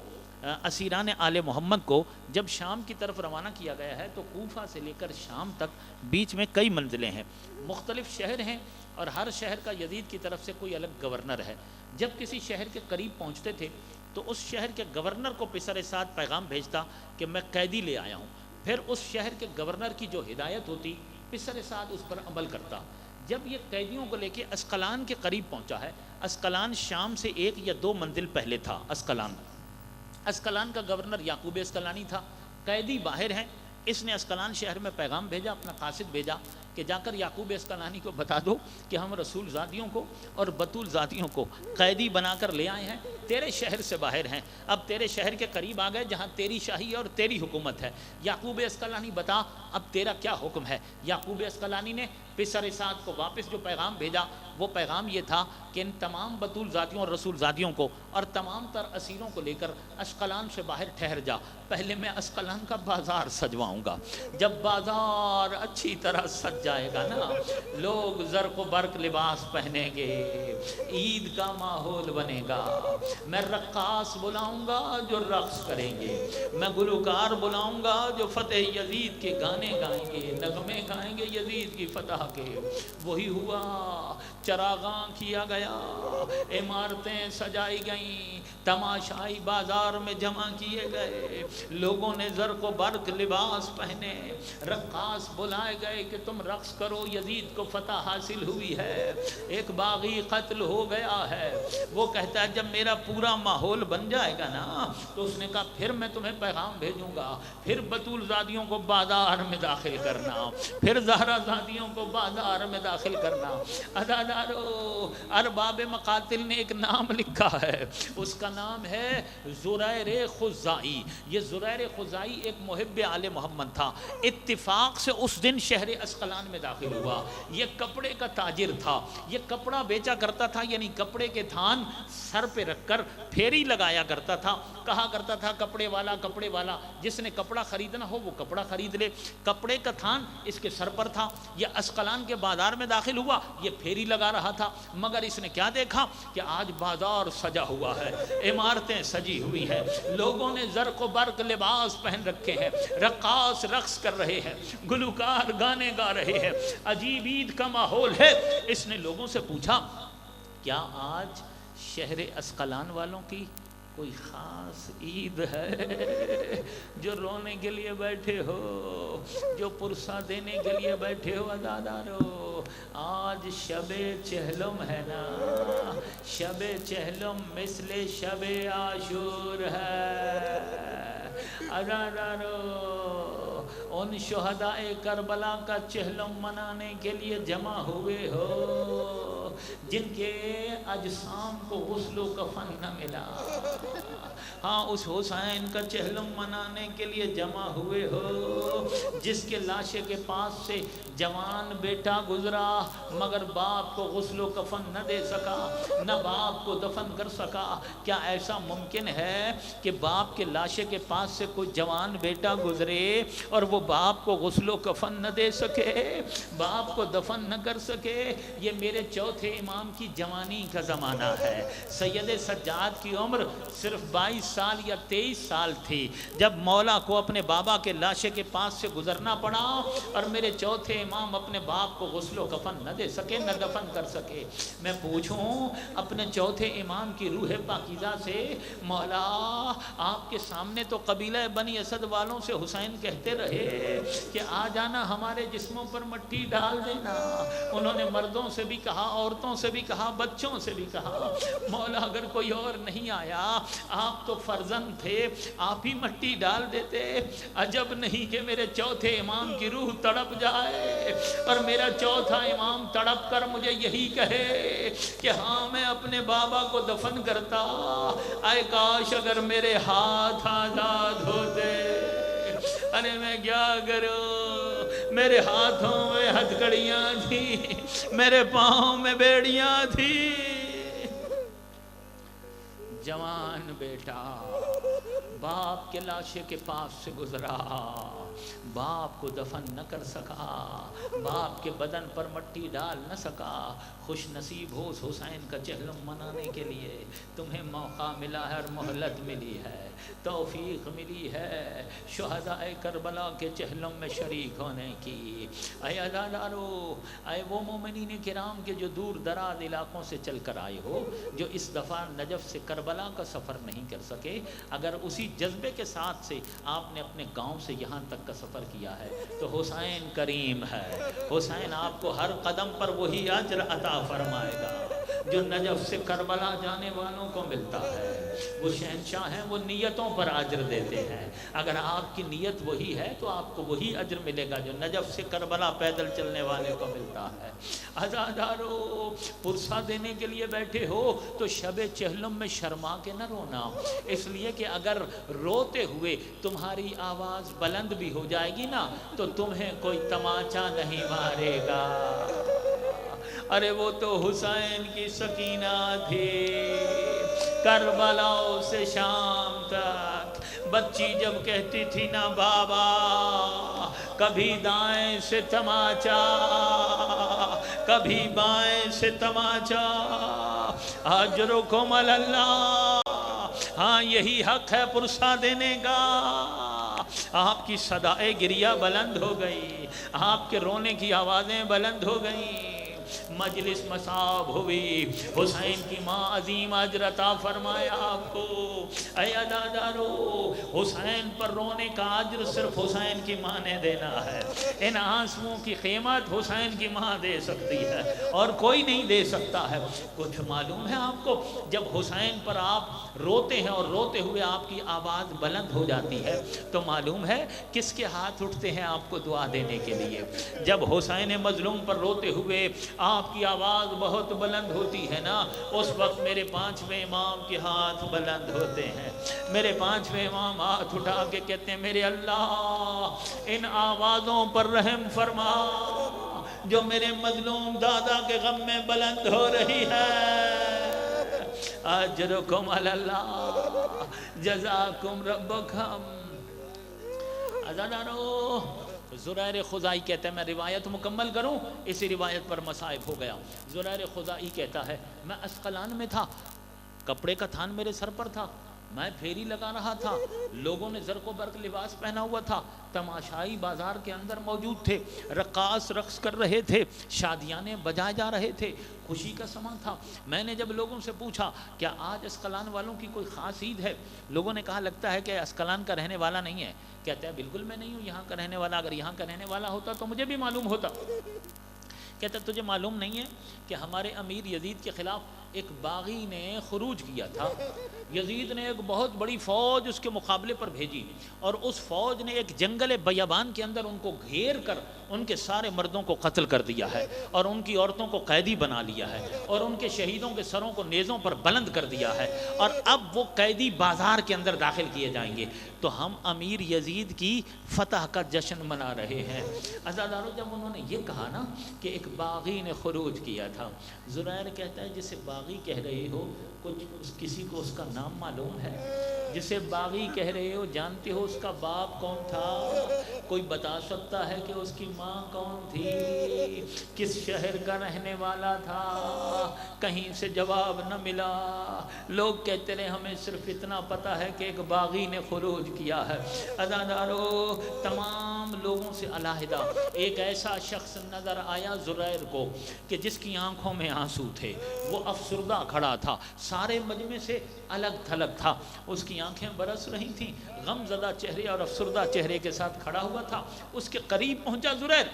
اسیران آل محمد کو جب شام کی طرف روانہ کیا گیا ہے، تو کوفہ سے لے کر شام تک بیچ میں کئی منزلیں ہیں، مختلف شہر ہیں، اور ہر شہر کا یزید کی طرف سے کوئی الگ گورنر ہے۔ جب کسی شہر کے قریب پہنچتے تھے تو اس شہر کے گورنر کو پسر اسعد پیغام بھیجتا کہ میں قیدی لے آیا ہوں، پھر اس شہر کے گورنر کی جو ہدایت ہوتی پسر اسعد اس پر عمل کرتا۔ جب یہ قیدیوں کو لے کے اسقلان کے قریب پہنچا ہے، اسقلان شام سے 1 یا 2 منزل پہلے تھا۔ اسقلان کا گورنر یعقوب اسقلانی تھا، قیدی باہر ہیں، اس نے اسقلان شہر میں پیغام بھیجا، اپنا قاصد بھیجا کہ جا کر یعقوب اسقلانی کو بتا دو کہ ہم رسول زادیوں کو اور بطول زادیوں کو قیدی بنا کر لے آئے ہیں، تیرے شہر سے باہر ہیں، اب تیرے شہر کے قریب آ گئے جہاں تیری شاہی اور تیری حکومت ہے۔ یعقوب اسقلانی بتا اب تیرا کیا حکم ہے؟ یعقوب اسقلانی نے پسر اسعد کو واپس جو پیغام بھیجا، وہ پیغام یہ تھا کہ ان تمام بطول زادیوں اور رسول زادیوں کو اور تمام تر اسیروں کو لے کر اسقلان سے باہر ٹھہر جا، پہلے میں اسقلان کا بازار سجواؤں گا، جب بازار اچھی طرح سج جائے گا نا، لوگ زرق و برق لباس پہنیں گے، عید کا ماحول بنے گا، میں رقاص بلاؤں گا جو رقص کریں گے، میں گلوکار بلاؤں گا جو فتح یزید کے گانے گائیں گے، نغمے گائیں گے یزید کی فتح کے۔ وہی ہوا، چراغاں کیا گیا، عمارتیں سجائی گئیں، تماشائی بازار میں جمع کیے گئے، لوگوں نے زرق و برق لباس پہنے، رقاص بلائے گئے کہ تم رقص کرو، یزید کو فتح حاصل ہوئی ہے، ایک باغی قتل ہو گیا ہے۔ وہ کہتا ہے جب میرا پورا ماحول بن جائے گا نا، تو اس نے کہا پھر میں تمہیں پیغام بھیجوں گا، پھر بطول زادیوں کو بازار میں داخل کرنا، پھر زہرا زادیوں کو بازار میں داخل کرنا۔ عزادارو، ارباب مقاتل نے ایک نام لکھا ہے، اس کا نام ہے زریر خزائی۔ یہ زریر خزائی ایک محب آل محمد تھا، اتفاق سے اس دن شہر اسقلان میں داخل ہوا۔ یہ کپڑے کا تاجر تھا، یہ کپڑا بیچا کرتا تھا، یعنی کپڑے کے تھان سر پہ رکھ کر پھیری لگایا کرتا تھا، کہا کرتا تھا کپڑے والا، جس نے کپڑا خریدنا ہو وہ کپڑا خرید لے۔ کپڑے کا تھان اس کے سر پر تھا، یہ اسقلان کے بازار میں داخل ہوا، یہ پھیری لگا رہا تھا، مگر اس نے کیا دیکھا کہ آج بازار سجا ہوا ہے، عمارتیں سجی ہوئی ہیں، لوگوں نے زرق و برق لباس پہن رکھے ہیں، رقاص رقص کر رہے ہیں، گلوکار گانے گا رہے ہیں، عجیب عید کا ماحول ہے۔ اس نے لوگوں سے پوچھا کیا آج شہر اسقلان والوں کی کوئی خاص عید ہے؟ جو رونے کے لیے بیٹھے ہو، جو پرسہ دینے کے لیے بیٹھے ہو عزادارو، آج شب چہلم ہے نا، شب چہلم مثل شب عاشور ہے۔ عزادارو، ان شہدائے کربلا کا چہلم منانے کے لیے جمع ہوئے ہو جن کے اجسام کو غسل و کفن نہ ملا، ہاں اس حسین کا چہلم منانے کے لیے جمع ہوئے ہو جس کے لاشے کے پاس سے جوان بیٹا گزرا مگر باپ کو غسل و کفن نہ دے سکا، نہ باپ کو دفن کر سکا۔ کیا ایسا ممکن ہے کہ باپ کے لاشے کے پاس سے کوئی جوان بیٹا گزرے اور وہ باپ کو غسل و کفن نہ دے سکے، باپ کو دفن نہ کر سکے؟ یہ میرے چوتھے امام کی جوانی کا زمانہ ہے۔ سید سجاد کی عمر صرف 22 سال یا 23 سال تھی جب مولا کو اپنے بابا کے لاشے کے پاس سے گزرنا پڑا اور میرے چوتھے امام اپنے باپ کو غسل و کفن نہ دے سکے، نہ دفن کر سکے۔ میں پوچھوں اپنے چوتھے امام کی روح پاکیزہ سے، مولا آپ کے سامنے تو قبیلہ بنی اسد والوں سے حسین کہتے رہے کہ آ جانا ہمارے جسموں پر مٹی ڈال دینا، انہوں نے مردوں سے بھی کہا، عورتوں سے بھی کہا، بچوں سے بھی کہا، مولا اگر کوئی اور نہیں آیا، آپ تو فرزند تھے، آپ ہی مٹی ڈال دیتے۔ عجب نہیں کہ میرے چوتھے امام کی روح تڑپ جائے اور میرا چوتھا امام تڑپ کر مجھے یہی کہے کہ ہاں میں اپنے بابا کو دفن کرتا، اے کاش اگر میرے ہاتھ آزاد ہوتے۔ ارے میں کیا کروں، میرے ہاتھوں میں ہتھکڑیاں تھیں، میرے پاؤں میں بیڑیاں تھیں۔ جوان بیٹا باپ کے لاشے کے پاس سے گزرا، باپ کو دفن نہ کر سکا، باپ کے بدن پر مٹی ڈال نہ سکا۔ خوش نصیب ہو اس حسین کا چہلم منانے کے لیے، تمہیں موقع ملا ہے اور مہلت ملی ہے، توفیق ملی ہے شہدائے کربلا کے چہلم میں شریک ہونے کی۔ اے عزادارو، اے وہ مومنین کرام کے جو دور دراز علاقوں سے چل کر آئے ہو، جو اس دفعہ نجف سے کربلا کا سفر نہیں کر سکے، اگر اسی جذبے کے ساتھ سے آپ نے اپنے گاؤں سے یہاں تک کا سفر کیا ہے تو حسین کریم ہے، حسین آپ کو ہر قدم پر وہی اجر عطا فرمائے گا جو نجف سے کربلا جانے والوں کو ملتا ہے۔ وہ شہنشاہ ہیں، وہ نیتوں پر اجر دیتے ہیں، اگر آپ کی نیت وہی ہے تو آپ کو وہی اجر ملے گا جو نجف سے کربلا پیدل چلنے والے کو ملتا ہے۔ عزادارو، پرسہ دینے کے لیے بیٹھے ہو تو شب چہلم میں شرما کے نہ رونا، اس لیے کہ اگر روتے ہوئے تمہاری آواز بلند بھی ہو جائے گی نا تو تمہیں کوئی تماچا نہیں مارے گا۔ ارے وہ تو حسین کی سکینہ تھی، کربلا سے شام تک بچی جب کہتی تھی نا بابا کبھی دائیں سے تماچا، کبھی بائیں سے تماچا، اجرکم علی اللہ، ہاں یہی حق ہے پرسہ دینے کا۔ آپ کی صدائے گریہ بلند ہو گئی، آپ کے رونے کی آوازیں بلند ہو گئیں، مجلس مصاب ہوئی، حسین کی ماں عظیم اجر عطا فرمائے آپ کو۔ اے عزادارو، حسین پر رونے کا اجر صرف حسین کی ماں نے دینا ہے، ان آنسوؤں کی قیمت حسین کی ماں دے سکتی ہے اور کوئی نہیں دے سکتا ہے۔ کچھ معلوم ہے آپ کو، جب حسین پر آپ روتے ہیں اور روتے ہوئے آپ کی آواز بلند ہو جاتی ہے تو معلوم ہے کس کے ہاتھ اٹھتے ہیں آپ کو دعا دینے کے لیے؟ جب حسین مظلوم پر روتے ہوئے آپ کی آواز بہت بلند ہوتی ہے نا، اس وقت میرے پانچویں امام کے ہاتھ بلند ہوتے ہیں۔ میرے پانچویں امام ہاتھ اٹھا کے کہتے ہیں میرے اللہ ان آوازوں پر رحم فرما جو میرے مظلوم دادا کے غم میں بلند ہو رہی ہے۔ اجرکم علی اللہ، جزاکم ربکم۔ عزادارو، زریر خزائی کہتا ہے، میں روایت مکمل کروں، اسی روایت پر مصائب ہو گیا۔ زریر خزائی کہتا ہے میں اسقلان میں تھا، کپڑے کا تھان میرے سر پر تھا، میں پھیری لگا رہا تھا، لوگوں نے زرق و برق لباس پہنا ہوا تھا، تماشائی بازار کے اندر موجود تھے، رقاص رقص کر رہے تھے، شادیانے بجائے جا رہے تھے، خوشی کا سماں تھا۔ میں نے جب لوگوں سے پوچھا کیا آج اسقلان والوں کی کوئی خاص عید ہے، لوگوں نے کہا لگتا ہے کہ اسقلان کا رہنے والا نہیں ہے۔ کہتا ہے بالکل میں نہیں ہوں یہاں کا رہنے والا، اگر یہاں کا رہنے والا ہوتا تو مجھے بھی معلوم ہوتا۔ کہتا تجھے معلوم نہیں ہے کہ ہمارے امیر یزید کے خلاف ایک باغی نے خروج کیا تھا، یزید نے ایک بہت بڑی فوج اس کے مقابلے پر بھیجی اور اس فوج نے ایک جنگل بیابان کے اندر ان کو گھیر کر ان کے سارے مردوں کو قتل کر دیا ہے اور ان کی عورتوں کو قیدی بنا لیا ہے اور ان کے شہیدوں کے سروں کو نیزوں پر بلند کر دیا ہے اور اب وہ قیدی بازار کے اندر داخل کیے جائیں گے، تو ہم امیر یزید کی فتح کا جشن منا رہے ہیں۔ عزادارو، جب انہوں نے یہ کہا نا کہ ایک باغی نے خروج کیا تھا، زریر کہتا ہے جسے باغی کہہ رہے ہو کچھ کسی کو اس کا نام معلوم ہے؟ جسے باغی کہہ رہے ہو جانتے ہو اس کا باپ کون تھا؟ کوئی بتا سکتا ہے کہ اس کی ماں کون تھی؟ کس شہر کا رہنے والا تھا؟ کہیں سے جواب نہ ملا۔ لوگ کہتے رہے ہمیں صرف اتنا پتا ہے کہ ایک باغی نے خروج کیا ہے۔ عزادارو، تمام لوگوں سے علیحدہ ایک ایسا شخص نظر آیا زریر کو کہ جس کی آنکھوں میں آنسو تھے، وہ افسردہ کھڑا تھا، سارے مجمع سے الگ تھلگ تھا، اس کی آنکھیں برس رہی تھیں، غم زدہ چہرے اور افسردہ چہرے کے ساتھ کھڑا ہوا تھا۔ اس کے قریب پہنچا زریر،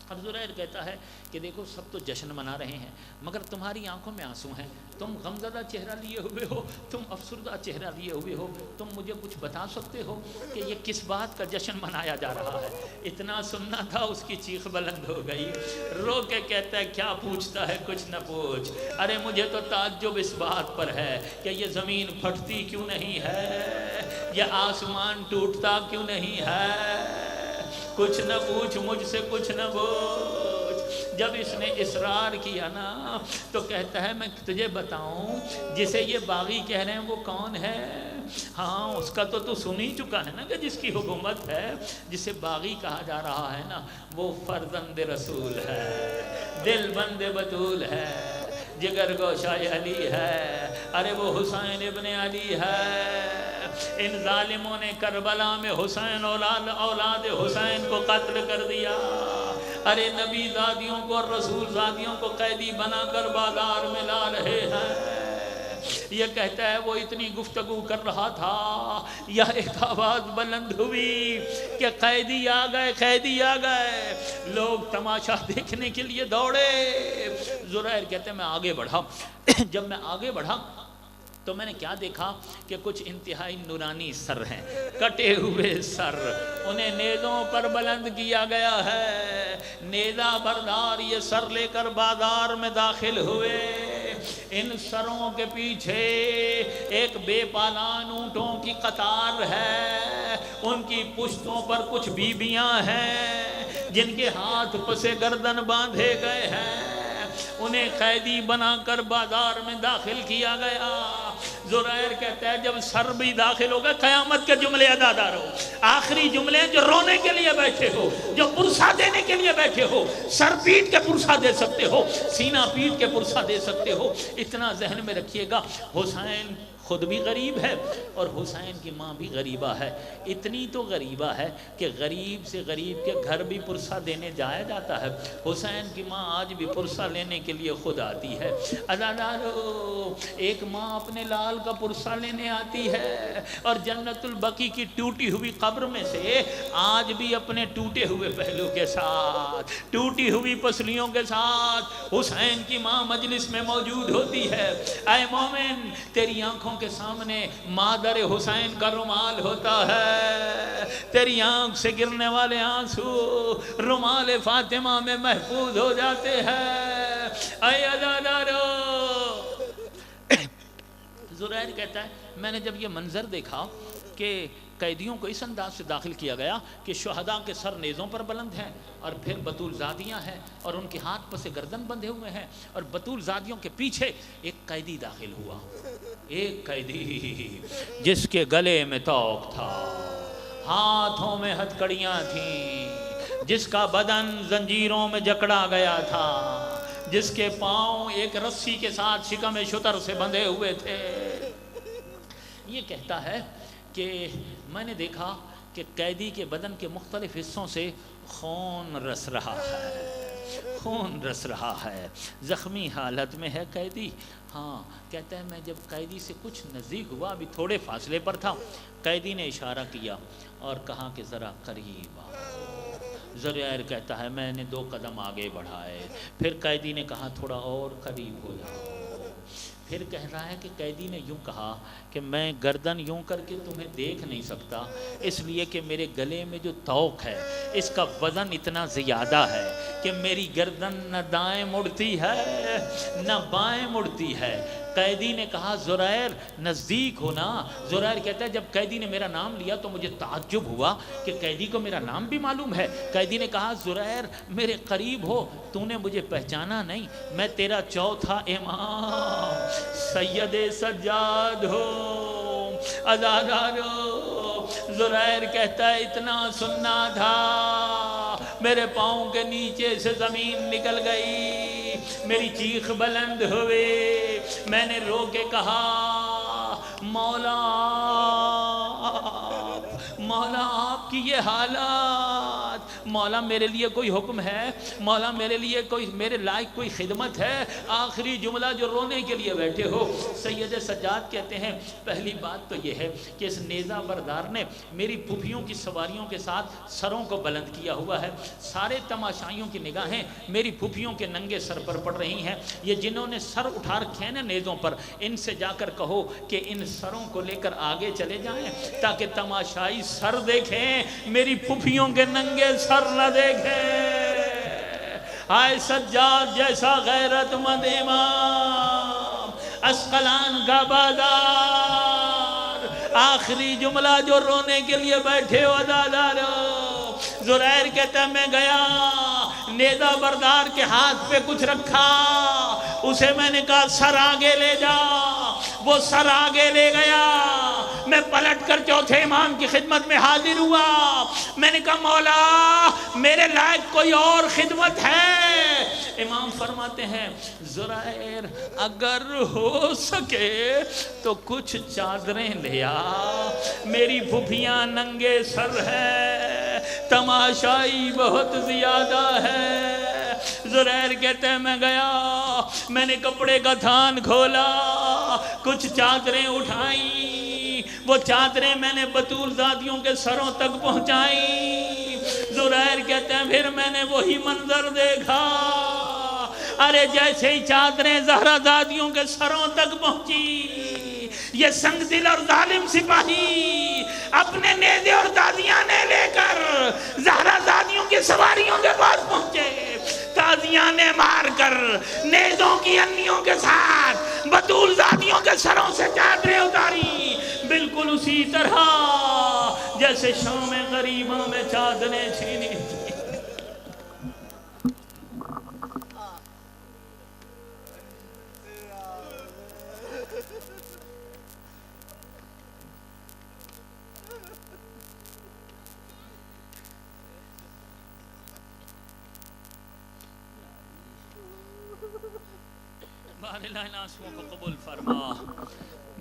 اب زریر کہتا ہے کہ دیکھو سب تو جشن منا رہے ہیں مگر تمہاری آنکھوں میں آنسو ہیں، تم غمزدہ چہرہ لیے ہوئے ہو، تم افسردہ چہرہ لیے ہوئے ہو، تم مجھے کچھ بتا سکتے ہو کہ یہ کس بات کا جشن منایا جا رہا ہے؟ اتنا سننا تھا، اس کی چیخ بلند ہو گئی، رو کے کہتا ہے کیا پوچھتا ہے، کچھ نہ پوچھ، ارے مجھے تو تعجب اس بات پر ہے کہ یہ زمین پھٹتی کیوں نہیں ہے، یہ آسمان ٹوٹتا کیوں نہیں ہے، کچھ نہ پوچھ مجھ سے، کچھ نہ پوچھ۔ جب اس نے اصرار کیا نا تو کہتا ہے میں تجھے بتاؤں جسے یہ باغی کہہ رہے ہیں وہ کون ہے؟ ہاں اس کا تو سن ہی چکا ہے نا کہ جس کی حکومت ہے، جسے باغی کہا جا رہا ہے نا، وہ فرزند رسول ہے، دل بند بطول ہے، جگر گوشہ علی ہے، ارے وہ حسین ابن علی ہے۔ ان ظالموں نے کربلا میں حسین اولاد حسین کو قتل کر دیا، ارے نبی زادیوں کو اور رسول زادیوں کو قیدی بنا کر بازار میں لا رہے ہیں۔ یہ کہتا ہے وہ اتنی گفتگو کر رہا تھا، یہ ایک آواز بلند ہوئی کہ قیدی آ گئے، قیدی آ گئے، لوگ تماشا دیکھنے کے لیے دوڑے۔ زریر کہتے ہیں میں آگے بڑھا، جب میں آگے بڑھا تو میں نے کیا دیکھا کہ کچھ انتہائی نورانی سر ہیں، کٹے ہوئے سر، انہیں نیزوں پر بلند کیا گیا ہے، نیزہ بردار یہ سر لے کر بازار میں داخل ہوئے۔ ان سروں کے پیچھے ایک بے پالان اونٹوں کی قطار ہے، ان کی پشتوں پر کچھ بیبیاں ہیں جن کے ہاتھ پسے گردن باندھے گئے ہیں، انہیں قیدی بنا کر بازار میں داخل کیا گیا۔
زرائر کہتا ہے جب سر بھی داخل ہوگا قیامت کے جملے ادا دارو، آخری جملے جو رونے کے لیے بیٹھے ہو، جو پرسہ دینے کے لیے بیٹھے ہو، سر پیٹ کے پرسہ دے سکتے ہو، سینہ پیٹ کے پرسہ دے سکتے ہو، اتنا ذہن میں رکھیے گا۔ حسین خود بھی غریب ہے اور حسین کی ماں بھی غریبہ ہے، اتنی تو غریبہ ہے کہ غریب سے غریب کے گھر بھی پرسہ دینے جایا جاتا ہے۔ حسین کی ماں آج بھی پرسہ لینے کے لیے خود آتی ہے۔ عزادارو، ایک ماں اپنے لال کا پرسہ لینے آتی ہے اور جنت البقیع کی ٹوٹی ہوئی قبر میں سے آج بھی اپنے ٹوٹے ہوئے پہلو کے ساتھ، ٹوٹی ہوئی پسلیوں کے ساتھ حسین کی ماں مجلس میں موجود ہوتی ہے۔ اے مومن، تیری آنکھوں کے سامنے مادر حسین کا رومال ہوتا ہے، تیری آنکھ سے گرنے والے آنسو رومال فاطمہ میں محفوظ ہو جاتے ہیں۔ اے عزادارو، زرائر کہتا ہے میں نے جب یہ منظر دیکھا کہ قیدیوں کو اس انداز سے داخل کیا گیا کہ شہداء کے سر نیزوں پر بلند ہیں اور پھر بطول زادیاں ہیں اور ان کے ہاتھ پر سے گردن بندھے ہوئے ہیں، اور بطول زادیوں کے پیچھے ایک قیدی داخل ہوا، ایک قیدی جس کے گلے میں طوق تھا، ہاتھوں میں ہتھکڑیاں تھیں، جس کا بدن زنجیروں میں جکڑا گیا تھا، جس کے پاؤں ایک رسی کے ساتھ شکم شتر سے بندھے ہوئے تھے۔ یہ کہتا ہے کہ میں نے دیکھا کہ قیدی کے بدن کے مختلف حصوں سے خون رس رہا ہے، خون رس رہا ہے، زخمی حالت میں ہے قیدی۔ ہاں کہتا ہے میں جب قیدی سے کچھ نزدیک ہوا، ابھی تھوڑے فاصلے پر تھا، قیدی نے اشارہ کیا اور کہا کہ ذرا قریب آؤ۔ زرائر کہتا ہے میں نے 2 قدم آگے بڑھائے، پھر قیدی نے کہا تھوڑا اور قریب ہو جاؤ، پھر کہہ رہا ہے کہ قیدی نے یوں کہا کہ میں گردن یوں کر کے تمہیں دیکھ نہیں سکتا، اس لیے کہ میرے گلے میں جو طوق ہے اس کا وزن اتنا زیادہ ہے کہ میری گردن نہ دائیں مڑتی ہے نہ بائیں مڑتی ہے۔ قیدی نے کہا زرائر نزدیک ہونا۔ زرائر کہتا ہے جب قیدی نے میرا نام لیا تو مجھے تعجب ہوا کہ قیدی کو میرا نام بھی معلوم ہے۔ قیدی نے کہا زرائر میرے قریب ہو، تو نے مجھے پہچانا نہیں، میں تیرا چوتھا امام سید سجاد ہو۔ عزادارو، زرائر کہتا ہے اتنا سننا تھا، میرے پاؤں کے نیچے سے زمین نکل گئی، میری چیخ بلند ہوئی، میں نے رو کے کہا مولا مولا آپ کی یہ حالات، مولا میرے لیے کوئی حکم ہے، مولا میرے لیے کوئی میرے لائق کوئی خدمت ہے؟ آخری جملہ جو رونے کے لیے بیٹھے ہو۔ سید سجاد کہتے ہیں پہلی بات تو یہ ہے کہ اس نیزہ بردار نے میری پھوپھیوں کی سواریوں کے ساتھ سروں کو بلند کیا ہوا ہے، سارے تماشائیوں کی نگاہیں میری پھوپھیوں کے ننگے سر پر پڑ رہی ہیں۔ یہ جنہوں نے سر اٹھا رکھے ہیں نا نیزوں پر، ان سے جا کر کہو کہ ان سروں کو لے کر آگے چلے جائیں تاکہ تماشائی سر دیکھیں، میری پھوپھیوں کے ننگے سر نہ دیکھیں۔ آئے سجاد جیسا غیرت مند امام، اسقلان کا بازار، آخری جملہ جو رونے کے لیے بیٹھے ہو عزادارو۔ زرائر کہتا ہے میں گیا، نیزہ بردار کے ہاتھ پہ کچھ رکھا، اسے میں نے کہا سر آگے لے جا، وہ سر آگے لے گیا، میں پلٹ کر چوتھے امام کی خدمت میں حاضر ہوا، میں نے کہا مولا میرے لائق کوئی اور خدمت ہے؟ امام فرماتے ہیں زرائر اگر ہو سکے تو کچھ چادریں لیا، میری پھوپھیاں ننگے سر ہیں، تماشائی بہت زیادہ ہے۔ زرائر کہتے ہیں میں گیا، میں نے کپڑے کا تھان کھولا، کچھ چادریں اٹھائیں، وہ چادریں میں نے بطول زادیوں کے سروں تک پہنچائیں۔ زرائر کہتے ہیں پھر میں نے وہی منظر دیکھا، ارے جیسے ہی چادریں زہرا زادیوں کے سروں تک پہنچی، یہ سنگ دل اور ظالم سپاہی اپنے نیزے اور دادیانے لے کر زہرا زادیوں کی سواریوں کے پاس پہنچے، تازیانے مار کر نیزوں کی انیوں کے ساتھ بطول زادیوں کے سروں سے چادریں اتاری، بالکل اسی طرح جیسے شام غریبوں میں چادریں چھینی تھی۔ سارے لائن آنسوؤں کو قبول فرما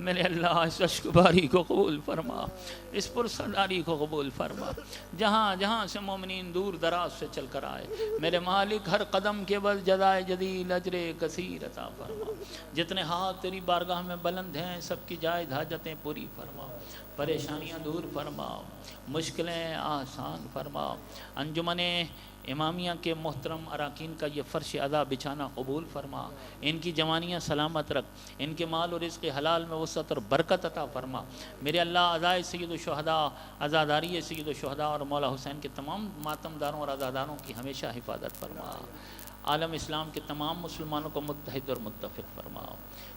میرے اللہ، اس اشک باری کو قبول فرما، اس پرسرداری کو قبول فرما، جہاں جہاں سے مومنین دور دراز سے چل کر آئے میرے مالک ہر قدم کے بل جزائے جدیل اجر کثیر عطا فرما، جتنے ہاتھ تیری بارگاہ میں بلند ہیں سب کی جائز حاجتیں پوری فرما، پریشانیاں دور فرما، مشکلیں آسان فرما، انجمن امامیہ کے محترم اراکین کا یہ فرش ادا بچھانا قبول فرما، ان کی جوانیاں سلامت رکھ، ان کے مال اور رزق حلال میں وسعت اور برکت عطا فرما میرے اللہ۔ عزائے سید الشہداء، عزاداری سید الشہداء اور مولا حسین کے تمام ماتمداروں اور عزاداروں کی ہمیشہ حفاظت فرما، عالم اسلام کے تمام مسلمانوں کو متحد اور متفق فرما،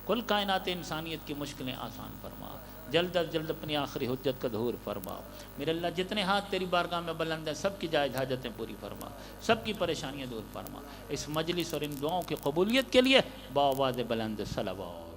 کل کائنات انسانیت کی مشکلیں آسان فرما، جلد از جلد اپنی آخری حجت کا ظہور فرما میرے اللہ۔ جتنے ہاتھ تیری بارگاہ میں بلند ہیں سب کی جائز حاجتیں پوری فرما، سب کی پریشانیاں دور فرما، اس مجلس اور ان دعاؤں کی قبولیت کے لیے بآواز بلند صلوات۔